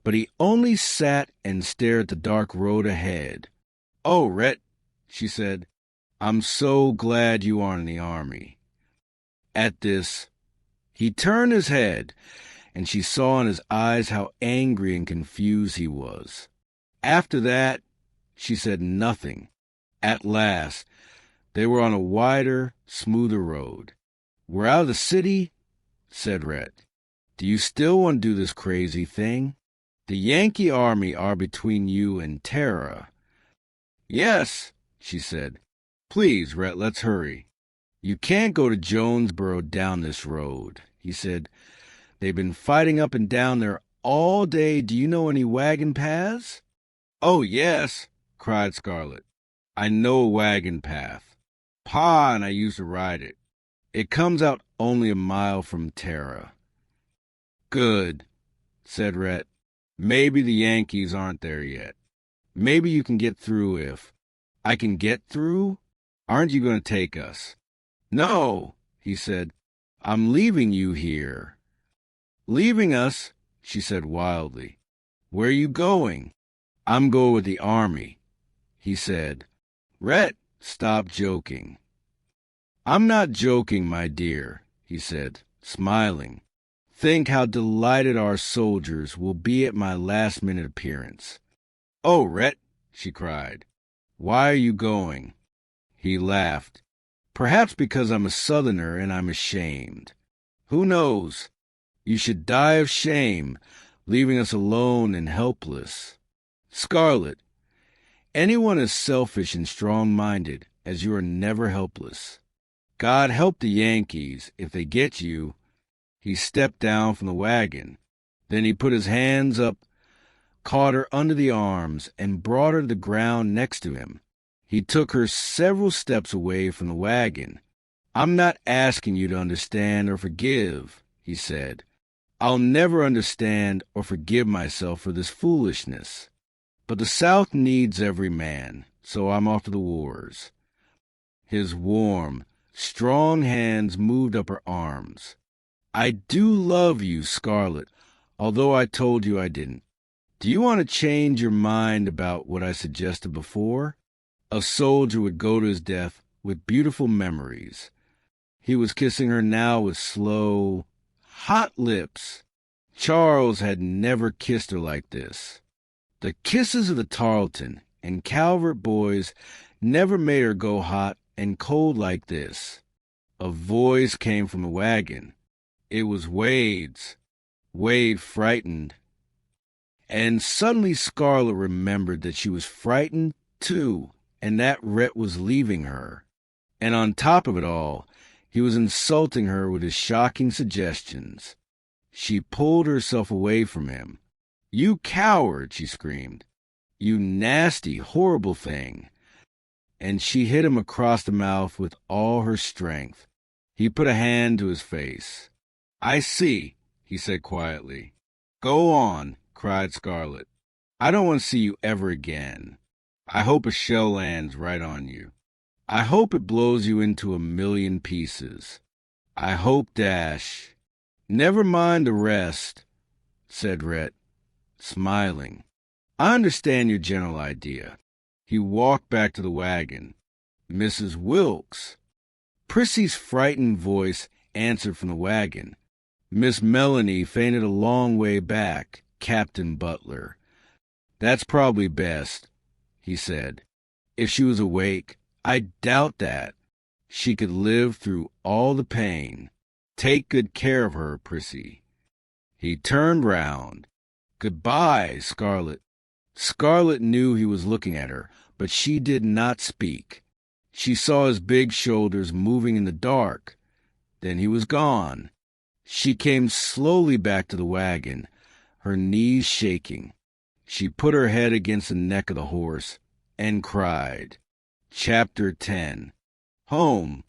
[SPEAKER 1] but he only sat and stared at the dark road ahead. "Oh, Rhett," she said, "I'm so glad you aren't in the army." At this, he turned his head, and she saw in his eyes how angry and confused he was. After that, she said nothing. At last, they were on a wider, smoother road. "We're out of the city," said Rhett. "Do you still want to do this crazy thing? The Yankee army are between you and Tara." "Yes," she said. "Please, Rhett, let's hurry." "You can't go to Jonesboro down this road," he said. "They've been fighting up and down there all day. Do you know any wagon paths?" "Oh, yes," cried Scarlett. "I know a wagon path. Pa and I used to ride it. It comes out only a mile from Tara." "Good," said Rhett. "Maybe the Yankees aren't there yet. Maybe you can get through if—" "I can get through? Aren't you going to take us?" "No," he said. "I'm leaving you here." "Leaving us?" she said wildly. "Where are you going?" "I'm going with the army," he said. Rhett stopped joking. "I'm not joking, my dear," he said, smiling. "Think how delighted our soldiers will be at my last-minute appearance." "Oh, Rhett," she cried, "why are you going?" He laughed. "Perhaps because I'm a Southerner and I'm ashamed. Who knows? You should die of shame, leaving us alone and helpless." Scarlet, anyone as selfish and strong-minded as you are never helpless. God help the Yankees if they get you. He stepped down from the wagon. Then he put his hands up, caught her under the arms, and brought her to the ground next to him. He took her several steps away from the wagon. I'm not asking you to understand or forgive, he said. I'll never understand or forgive myself for this foolishness. But the South needs every man, so I'm off to the wars. His warm, strong hands moved up her arms. I do love you, Scarlet, although I told you I didn't. Do you want to change your mind about what I suggested before? A soldier would go to his death with beautiful memories. He was kissing her now with slow, hot lips. Charles had never kissed her like this. The kisses of the Tarleton and Calvert boys never made her go hot and cold like this. A voice came from the wagon. It was Wade's. Wade frightened. And suddenly Scarlet remembered that she was frightened too, and that Rhett was leaving her. And on top of it all, he was insulting her with his shocking suggestions. She pulled herself away from him. You coward, she screamed. You nasty, horrible thing. And she hit him across the mouth with all her strength. He put a hand to his face. I see, he said quietly. Go on, cried Scarlet. I don't want to see you ever again. I hope a shell lands right on you. I hope it blows you into a million pieces. I hope dash. Never mind the rest, said Rhett, smiling. I understand your general idea. He walked back to the wagon. Mrs. Wilkes. Prissy's frightened voice answered from the wagon. Miss Melanie fainted a long way back, Captain Butler. That's probably best, he said. If she was awake, I doubt that. She could live through all the pain. Take good care of her, Prissy. He turned round. Goodbye, Scarlet. Scarlet knew he was looking at her, but she did not speak. She saw his big shoulders moving in the dark. Then he was gone. She came slowly back to the wagon, her knees shaking. She put her head against the neck of the horse and cried. Chapter 10. Home.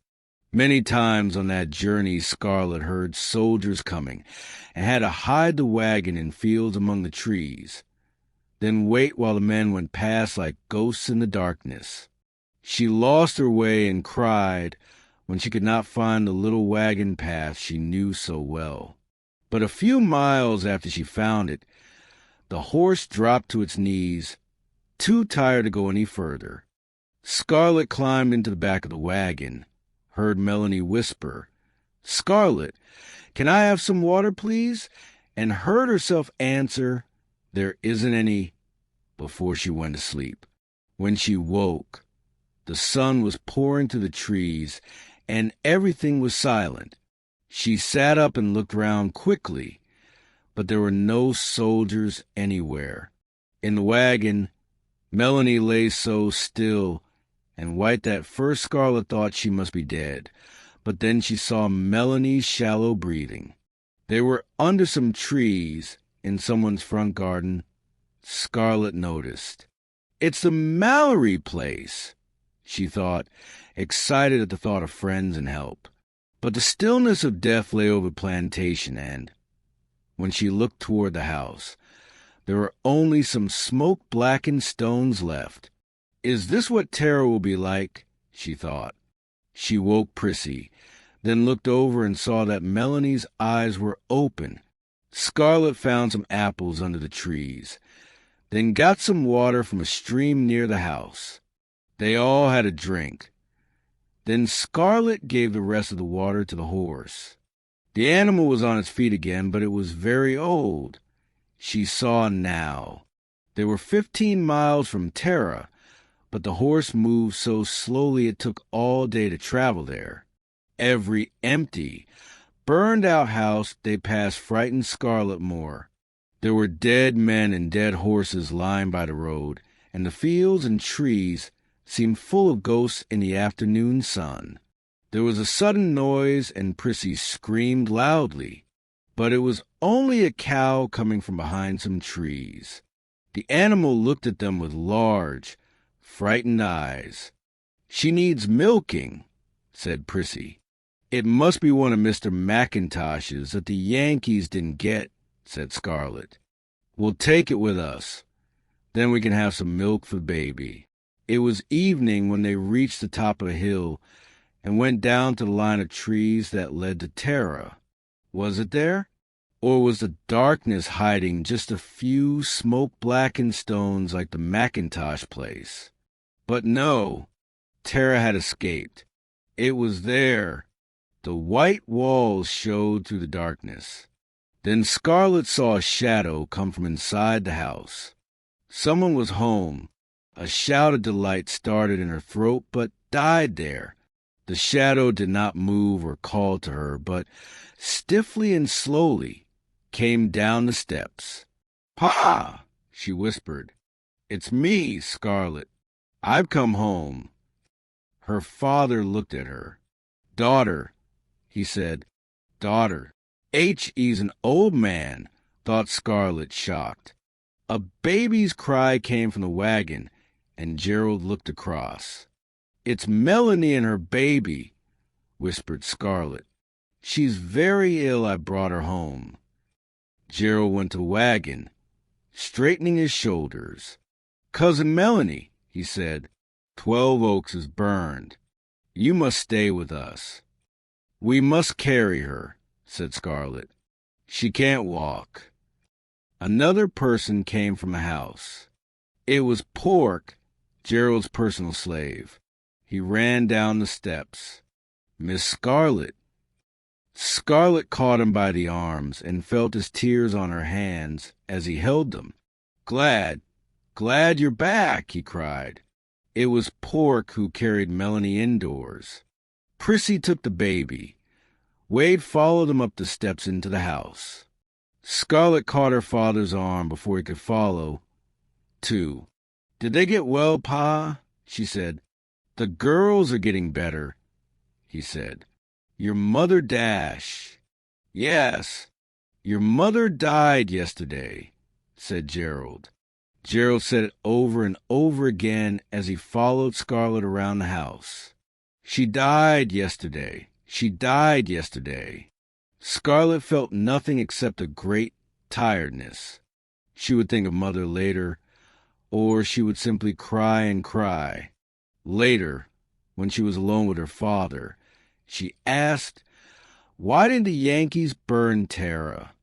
[SPEAKER 1] Many times on that journey Scarlet heard soldiers coming and had to hide the wagon in fields among the trees, then wait while the men went past like ghosts in the darkness. She lost her way and cried when she could not find the little wagon path she knew so well. But a few miles after she found it, the horse dropped to its knees, too tired to go any further. Scarlet climbed into the back of the wagon, heard Melanie whisper, Scarlet, can I have some water, please? And heard herself answer, There isn't any, before she went to sleep. When she woke, the sun was pouring through the trees, and everything was silent. She sat up and looked round quickly, but there were no soldiers anywhere. In the wagon, Melanie lay so still and white that first Scarlet thought she must be dead, but then she saw Melanie's shallow breathing. They were under some trees in someone's front garden. Scarlet noticed. It's the Mallory place, she thought, excited at the thought of friends and help. But the stillness of death lay over the plantation, and when she looked toward the house, there were only some smoke-blackened stones left. Is this what terror will be like? She thought. She woke Prissy, then looked over and saw that Melanie's eyes were open. Scarlet found some apples under the trees, then got some water from a stream near the house. They all had a drink. Then Scarlet gave the rest of the water to the horse. The animal was on its feet again, but it was very old. She saw now. They were 15 miles from Tara, but the horse moved so slowly it took all day to travel there. Every empty, burned-out house they passed frightened Scarlet more. There were dead men and dead horses lying by the road, and the fields and trees seemed full of ghosts in the afternoon sun. There was a sudden noise, and Prissy screamed loudly, but it was only a cow coming from behind some trees. The animal looked at them with large, frightened eyes. "She needs milking," said Prissy. "It must be one of Mr. McIntosh's that the Yankees didn't get," said Scarlet. "We'll take it with us. Then we can have some milk for baby." It was evening when they reached the top of a hill and went down to the line of trees that led to Tara. Was it there? Or was the darkness hiding just a few smoke-blackened stones like the McIntosh place? But no, Tara had escaped. It was there. The white walls showed through the darkness. Then Scarlet saw a shadow come from inside the house. Someone was home. A shout of delight started in her throat, but died there. The shadow did not move or call to her, but stiffly and slowly came down the steps. "Pa!" she whispered. "It's me, Scarlet. I've come home." Her father looked at her. "Daughter," he said. "Daughter." "He's an old man," thought Scarlet, shocked. A baby's cry came from the wagon, and Gerald looked across. "It's Melanie and her baby," whispered Scarlet. "She's very ill. I brought her home." Gerald went to the wagon, straightening his shoulders. "Cousin Melanie," he said, 12 Oaks is burned. You must stay with us." "We must carry her," said Scarlet. "She can't walk." Another person came from the house. It was Pork, Gerald's personal slave. He ran down the steps. "Miss Scarlet." Scarlet caught him by the arms and felt his tears on her hands as he held them. Glad you're back," he cried. It was Pork who carried Melanie indoors. Prissy took the baby. Wade followed them up the steps into the house. Scarlet caught her father's arm before he could follow, too. "Did they get well, Pa?" she said. "The girls are getting better," he said. "Your mother Dash." "Yes, your mother died yesterday," said Gerald. Gerald said it over and over again as he followed Scarlet around the house. "She died yesterday. She died yesterday." Scarlet felt nothing except a great tiredness. She would think of Mother later, or she would simply cry and cry. Later, when she was alone with her father, she asked, "Why didn't the Yankees burn Tara?"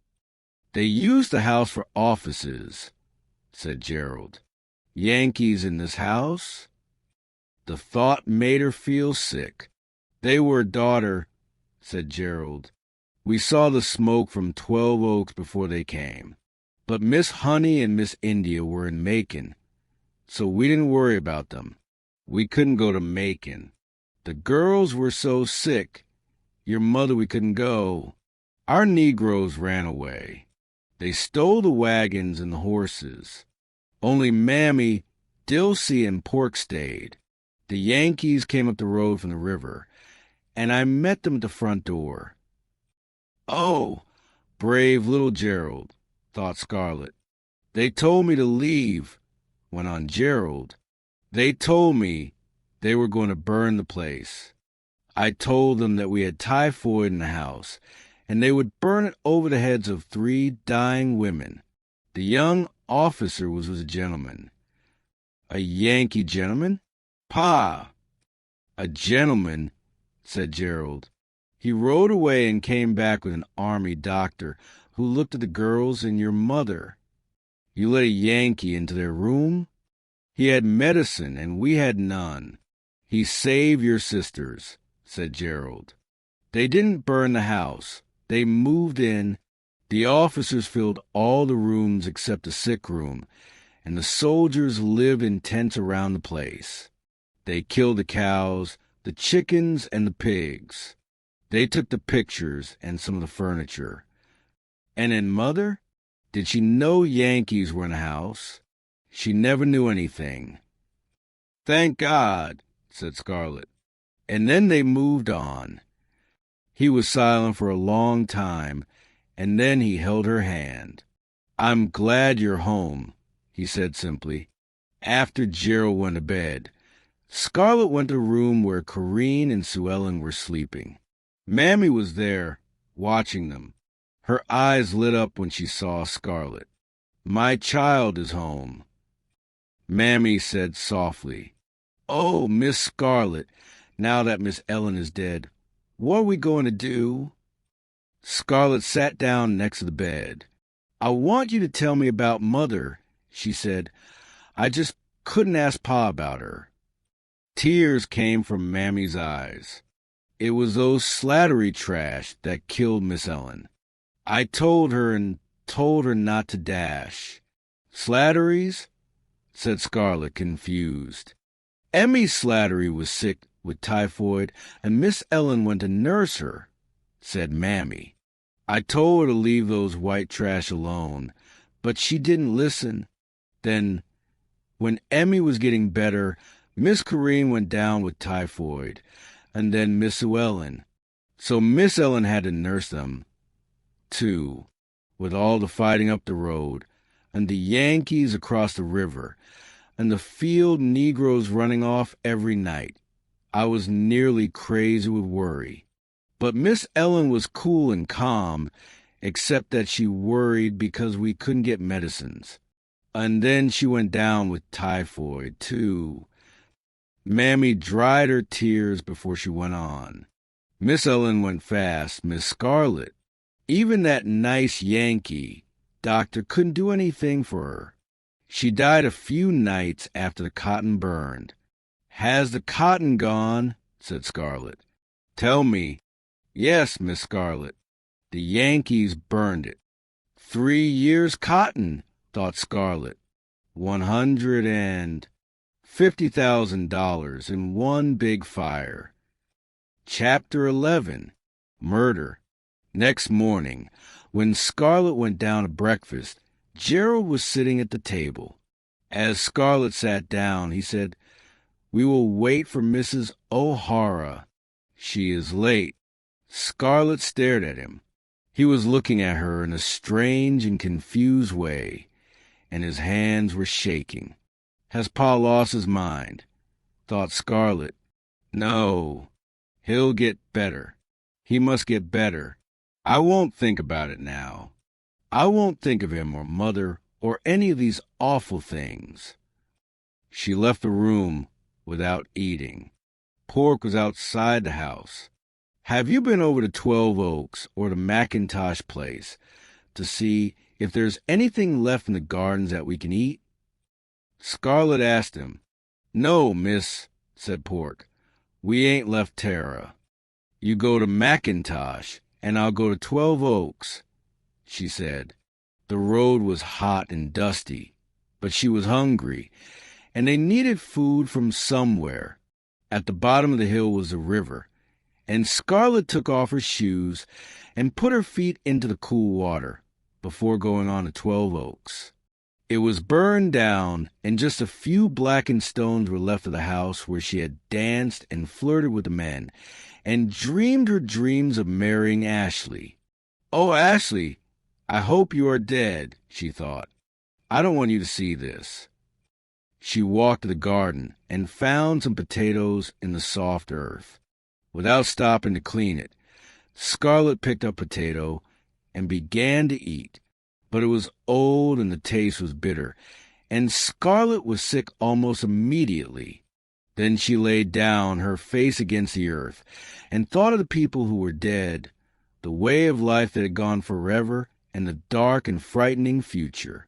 [SPEAKER 1] "They used the house for offices," said Gerald. "Yankees in this house?" The thought made her feel sick. "They were, daughter," said Gerald. "We saw the smoke from 12 Oaks before they came. But Miss Honey and Miss India were in Macon, so we didn't worry about them. We couldn't go to Macon. The girls were so sick. Your mother, we couldn't go. Our Negroes ran away. They stole the wagons and the horses. Only Mammy, Dilsey, and Pork stayed. The Yankees came up the road from the river, and I met them at the front door." "Oh, brave little Gerald," thought Scarlet. "They told me to leave," went on Gerald. "They told me they were going to burn the place. I told them that we had typhoid in the house, and they would burn it over the heads of 3 dying women. The young officer was a gentleman." "A Yankee gentleman?" "Pa!" "A gentleman," said Gerald. "He rode away and came back with an army doctor who looked at the girls and your mother. You let a Yankee into their room? He had medicine, and we had none. He saved your sisters," said Gerald. "They didn't burn the house. They moved in. The officers filled all the rooms except the sick room, and the soldiers lived in tents around the place. They killed the cows, the chickens, and the pigs. They took the pictures and some of the furniture." "And then Mother? Did she know Yankees were in the house? She never knew anything. Thank God, said Scarlet. And then they moved on. He was silent for a long time, and then he held her hand. I'm glad you're home, he said simply. After Gerald went to bed, Scarlet went to the room where Corinne and Sue Ellen were sleeping. Mammy was there, watching them. Her eyes lit up when she saw Scarlet. My child is home, Mammy said softly. Oh, Miss Scarlet, now that Miss Ellen is dead, what are we going to do? Scarlet sat down next to the bed. I want you to tell me about Mother, she said. I just couldn't ask Pa about her. Tears came from Mammy's eyes. It was those Slattery trash that killed Miss Ellen. I told her and told her not to dash. Slattery's? Said Scarlet, confused. Emmy Slattery was sick with typhoid, and Miss Ellen went to nurse her, said Mammy. I told her to leave those white trash alone, but she didn't listen. Then, when Emmy was getting better, Miss Corinne went down with typhoid, and then Miss Ellen. So Miss Ellen had to nurse them, too, with all the fighting up the road, and the Yankees across the river, and the field Negroes running off every night. I was nearly crazy with worry. But Miss Ellen was cool and calm, except that she worried because we couldn't get medicines. And then she went down with typhoid, too. Mammy dried her tears before she went on. Miss Ellen went fast, Miss Scarlet. Even that nice Yankee doctor couldn't do anything for her. She died a few nights after the cotton burned. Has the cotton gone? Said Scarlet. Tell me. Yes, Miss Scarlet. The Yankees burned it. 3 years cotton, thought Scarlet. $150,000 in one big fire. Chapter 11. Murder. Next morning, when Scarlet went down to breakfast, Gerald was sitting at the table. As Scarlet sat down, he said, We will wait for Mrs. O'Hara. She is late. Scarlet stared at him. He was looking at her in a strange and confused way, and his hands were shaking. Has Pa lost his mind? Thought Scarlet. No, he'll get better. He must get better. I won't think about it now. I won't think of him or Mother or any of these awful things. She left the room without eating. Pork was outside the house. Have you been over to 12 Oaks or the McIntosh place to see if there's anything left in the gardens that we can eat? Scarlet asked him. No, miss, said Pork. We ain't left Tara. You go to McIntosh, and I'll go to 12 Oaks, she said. The road was hot and dusty, but she was hungry, and they needed food from somewhere. At the bottom of the hill was a river, and Scarlet took off her shoes and put her feet into the cool water before going on to 12 Oaks. It was burned down, and just a few blackened stones were left of the house where she had danced and flirted with the men, and dreamed her dreams of marrying Ashley. Oh, Ashley, I hope you are dead, she thought. I don't want you to see this. She walked to the garden and found some potatoes in the soft earth. Without stopping to clean it, Scarlet picked up a potato and began to eat. But it was old and the taste was bitter, and Scarlet was sick almost immediately. Then she laid down, her face against the earth, and thought of the people who were dead, the way of life that had gone forever, and the dark and frightening future.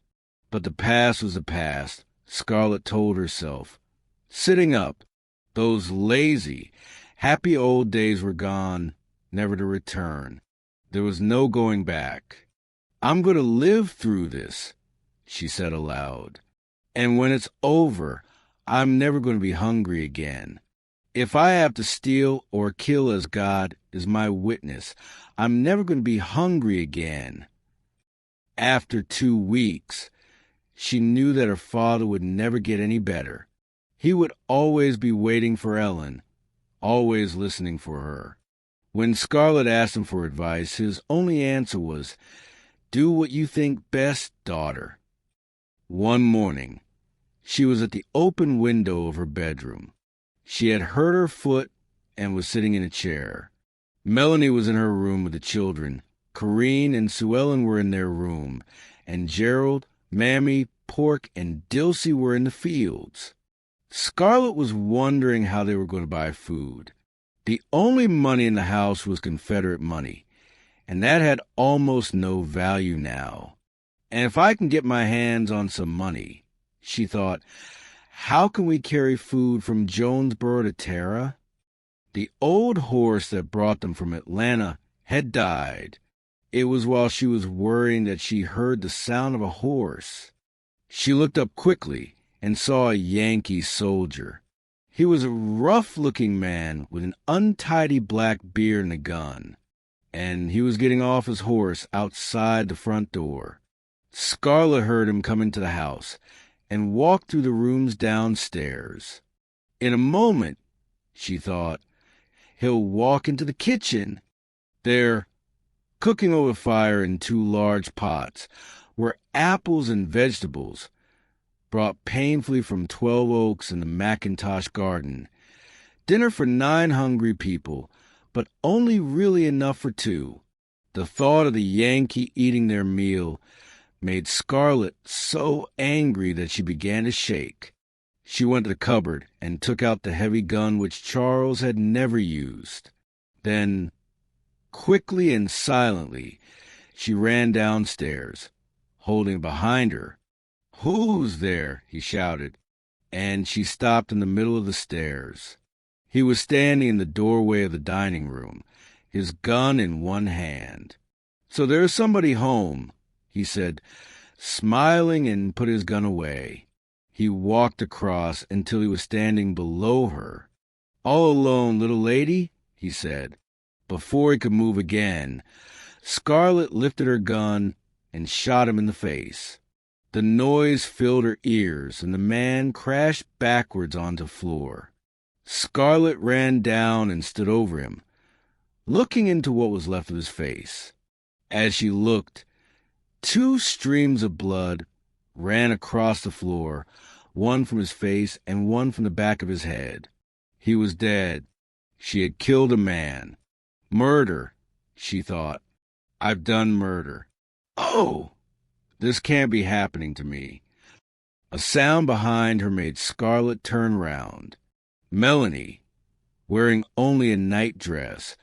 [SPEAKER 1] But the past was the past, Scarlet told herself. Sitting up, those lazy, happy old days were gone, never to return. There was no going back. I'm going to live through this, she said aloud. And when it's over, I'm never going to be hungry again. If I have to steal or kill as God is my witness, I'm never going to be hungry again. After 2 weeks, she knew that her father would never get any better. He would always be waiting for Ellen, always listening for her. When Scarlett asked him for advice, his only answer was, "Do what you think best, daughter." One morning, she was at the open window of her bedroom. She had hurt her foot and was sitting in a chair. Melanie was in her room with the children. Corrine and Sue Ellen were in their room, and Gerald, Mammy, Pork, and Dilsey were in the fields. Scarlett was wondering how they were going to buy food. The only money in the house was Confederate money, and that had almost no value now. And if I can get my hands on some money, she thought, how can we carry food from Jonesboro to Tara? The old horse that brought them from Atlanta had died. It was while she was worrying that she heard the sound of a horse. She looked up quickly and saw a Yankee soldier. He was a rough-looking man with an untidy black beard and a gun, and he was getting off his horse outside the front door. Scarlett heard him come into the house and walk through the rooms downstairs. In a moment, she thought, he'll walk into the kitchen. There, cooking over fire in 2 large pots, were apples and vegetables, brought painfully from 12 Oaks in the McIntosh garden. Dinner for 9 hungry people, but only really enough for 2. The thought of the Yankee eating their meal made Scarlett so angry that she began to shake. She went to the cupboard and took out the heavy gun which Charles had never used. Then, quickly and silently, she ran downstairs, holding behind her. "Who's there?" he shouted, and she stopped in the middle of the stairs. He was standing in the doorway of the dining room, his gun in one hand. "So there's somebody home," he said, smiling, and put his gun away. He walked across until he was standing below her. "All alone, little lady?" he said. Before he could move again, Scarlett lifted her gun and shot him in the face. The noise filled her ears, and the man crashed backwards onto the floor. Scarlett ran down and stood over him, looking into what was left of his face. As she looked, 2 streams of blood ran across the floor, one from his face and one from the back of his head. He was dead. She had killed a man. Murder, she thought. I've done murder. Oh! This can't be happening to me. A sound behind her made Scarlett turn round. Melanie, wearing only a nightdress,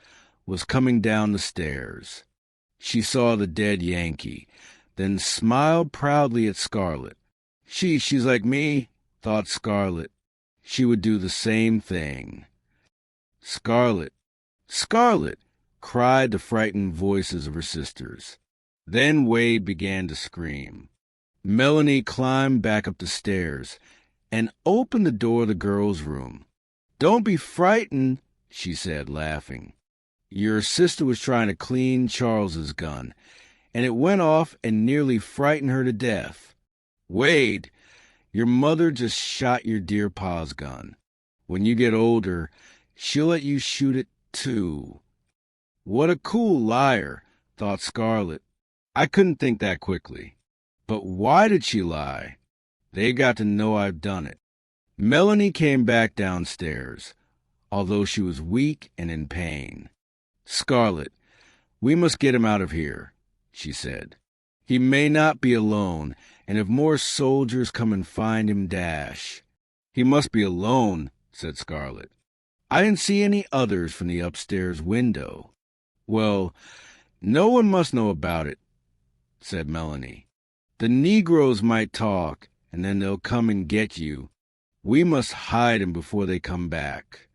[SPEAKER 1] was coming down the stairs. She saw the dead Yankee, then smiled proudly at Scarlett. She's like me, thought Scarlett. She would do the same thing. "Scarlett, Scarlett!" cried the frightened voices of her sisters. Then Wade began to scream. Melanie climbed back up the stairs and opened the door of the girls' room. "Don't be frightened," she said, laughing. "Your sister was trying to clean Charles's gun, and it went off and nearly frightened her to death. Wade, your mother just shot your dear pa's gun. When you get older, she'll let you shoot it, too." What a cool liar, thought Scarlett. I couldn't think that quickly. But why did she lie? They got to know I've done it. Melanie came back downstairs, although she was weak and in pain. "Scarlett, we must get him out of here," she said. "He may not be alone, and if more soldiers come and find him, dash." "He must be alone," said Scarlett. "I didn't see any others from the upstairs window." "Well, no one must know about it," said Melanie. "The Negroes might talk, and then they'll come and get you. We must hide him before they come back."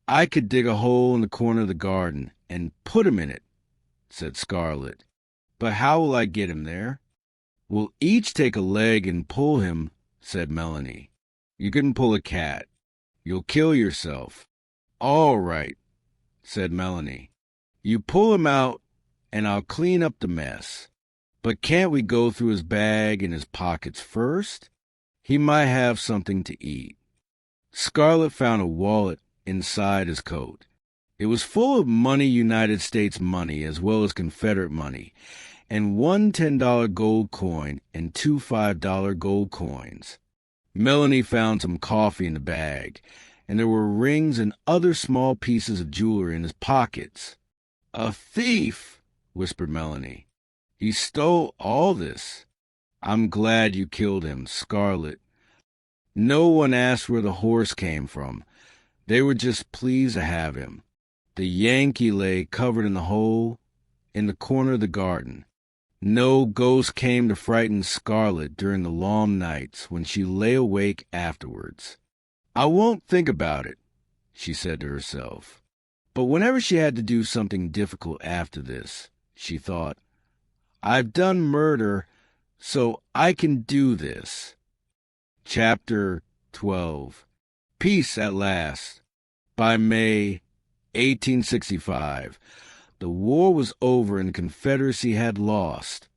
[SPEAKER 1] "I could dig a hole in the corner of the garden and put him in it," said Scarlett. "But how will I get him there?" "We'll each take a leg and pull him," said Melanie. "You couldn't pull a cat. You'll kill yourself." "All right," said Melanie. "You pull him out, and I'll clean up the mess." But can't we go through his bag and his pockets first? He might have something to eat. Scarlett found a wallet inside his coat. It was full of money, United States money, as well as Confederate money, and one $10 gold coin and two $5 gold coins. Melanie found some coffee in the bag, and there were rings and other small pieces of jewelry in his pockets. "A thief," whispered Melanie. "He stole all this." "I'm glad you killed him, Scarlett." No one asked where the horse came from. They were just pleased to have him. The Yankee lay covered in the hole in the corner of the garden. No ghost came to frighten Scarlett during the long nights when she lay awake afterwards. "I won't think about it," she said to herself. But whenever she had to do something difficult after this, she thought, "I've done murder, so I can do this." Chapter 12. Peace at Last. By May 1865, the war was over and the Confederacy had lost.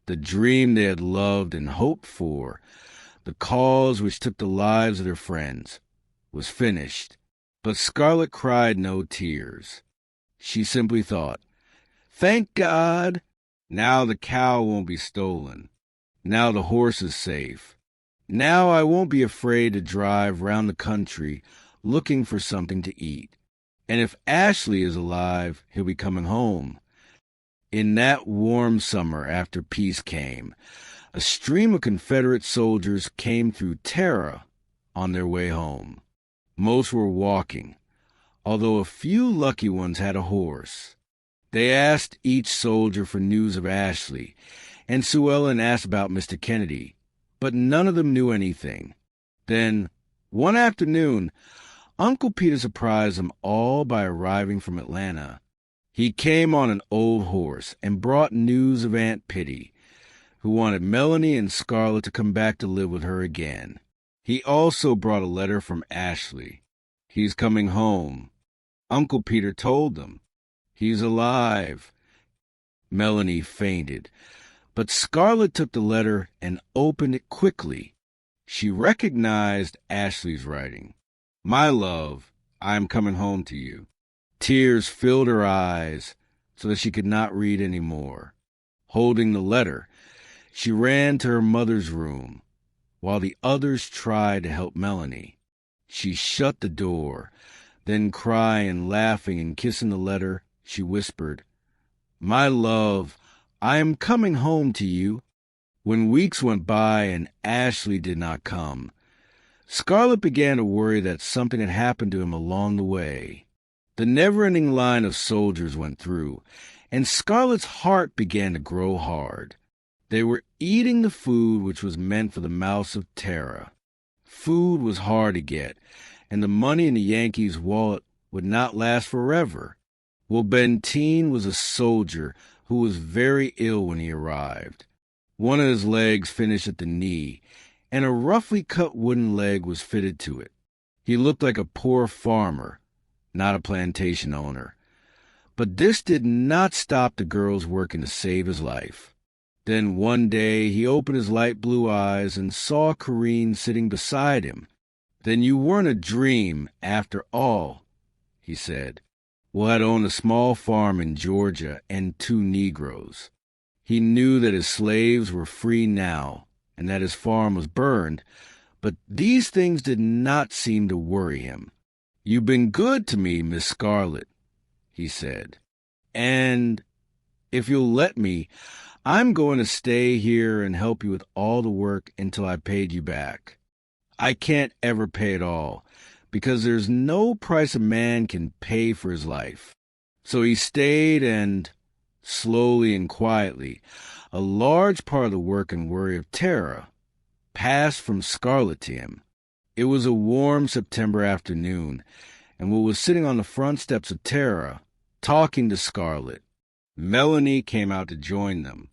[SPEAKER 1] The dream they had loved and hoped for, the cause which took the lives of their friends, was finished. But Scarlett cried no tears. She simply thought, "Thank God! Now the cow won't be stolen. Now the horse is safe. Now I won't be afraid to drive round the country looking for something to eat. And if Ashley is alive, he'll be coming home." In that warm summer after peace came, a stream of Confederate soldiers came through Tara on their way home. Most were walking, although a few lucky ones had a horse. They asked each soldier for news of Ashley, and Sue Ellen asked about Mr. Kennedy, but none of them knew anything. Then, one afternoon, Uncle Peter surprised them all by arriving from Atlanta. He came on an old horse and brought news of Aunt Pitty, who wanted Melanie and Scarlett to come back to live with her again. He also brought a letter from Ashley. "He's coming home," Uncle Peter told them. "He's alive." Melanie fainted, but Scarlett took the letter and opened it quickly. She recognized Ashley's writing. "My love, I am coming home to you." Tears filled her eyes so that she could not read any more. Holding the letter, she ran to her mother's room, while the others tried to help Melanie. She shut the door, then crying, laughing, and kissing the letter, she whispered, "My love, I am coming home to you." When weeks went by and Ashley did not come, Scarlett began to worry that something had happened to him along the way. The never-ending line of soldiers went through, and Scarlett's heart began to grow hard. They were eating the food which was meant for the mouths of Tara. Food was hard to get, and the money in the Yankees' wallet would not last forever. Well, Benteen was a soldier who was very ill when he arrived. One of his legs finished at the knee, and a roughly cut wooden leg was fitted to it. He looked like a poor farmer, not a plantation owner. But this did not stop the girls working to save his life. Then one day he opened his light blue eyes and saw Corrine sitting beside him. "Then you weren't a dream after all," he said. Will had owned a small farm in Georgia and 2 Negroes. He knew that his slaves were free now and that his farm was burned, but these things did not seem to worry him. "You've been good to me, Miss Scarlett," he said. "And if you'll let me, I'm going to stay here and help you with all the work until I paid you back. I can't ever pay it all, because there's no price a man can pay for his life." So he stayed, and slowly and quietly, a large part of the work and worry of Tara passed from Scarlett to him. It was a warm September afternoon, and Will was sitting on the front steps of Tara, talking to Scarlett. Melanie came out to join them.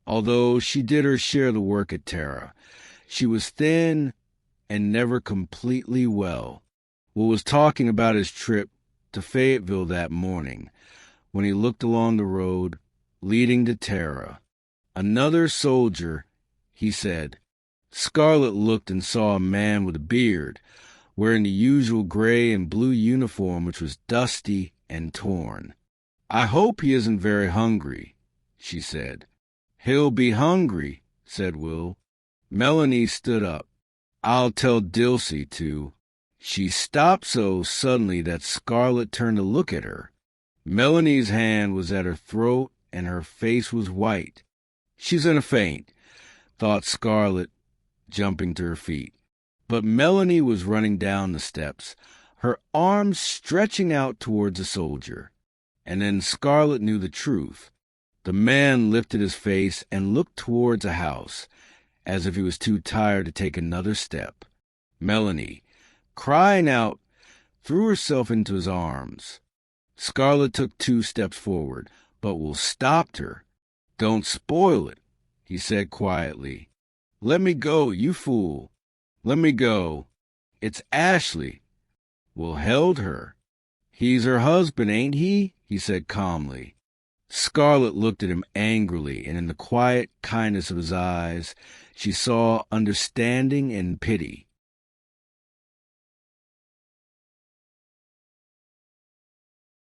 [SPEAKER 1] Although she did her share of the work at Tara, she was thin and never completely well. Will was talking about his trip to Fayetteville that morning when he looked along the road leading to Tara. Another soldier, he said. Scarlet looked and saw a man with a beard, wearing the usual gray and blue uniform, which was dusty and torn. I hope he isn't very hungry, she said. He'll be hungry, said Will. Melanie stood up. I'll tell Dilsey to. She stopped so suddenly that Scarlet turned to look at her. Melanie's hand was at her throat, and her face was white. She's in a faint, thought Scarlet, jumping to her feet. But Melanie was running down the steps, her arms stretching out towards the soldier. And then Scarlet knew the truth. The man lifted his face and looked towards a house, as if he was too tired to take another step. Melanie, crying out, threw herself into his arms. Scarlet took 2 steps forward, but Will stopped her. Don't spoil it, he said quietly. Let me go, you fool. Let me go. It's Ashley. Will held her. He's her husband, ain't he? He said calmly. Scarlet looked at him angrily, and in the quiet kindness of his eyes, she saw understanding and pity.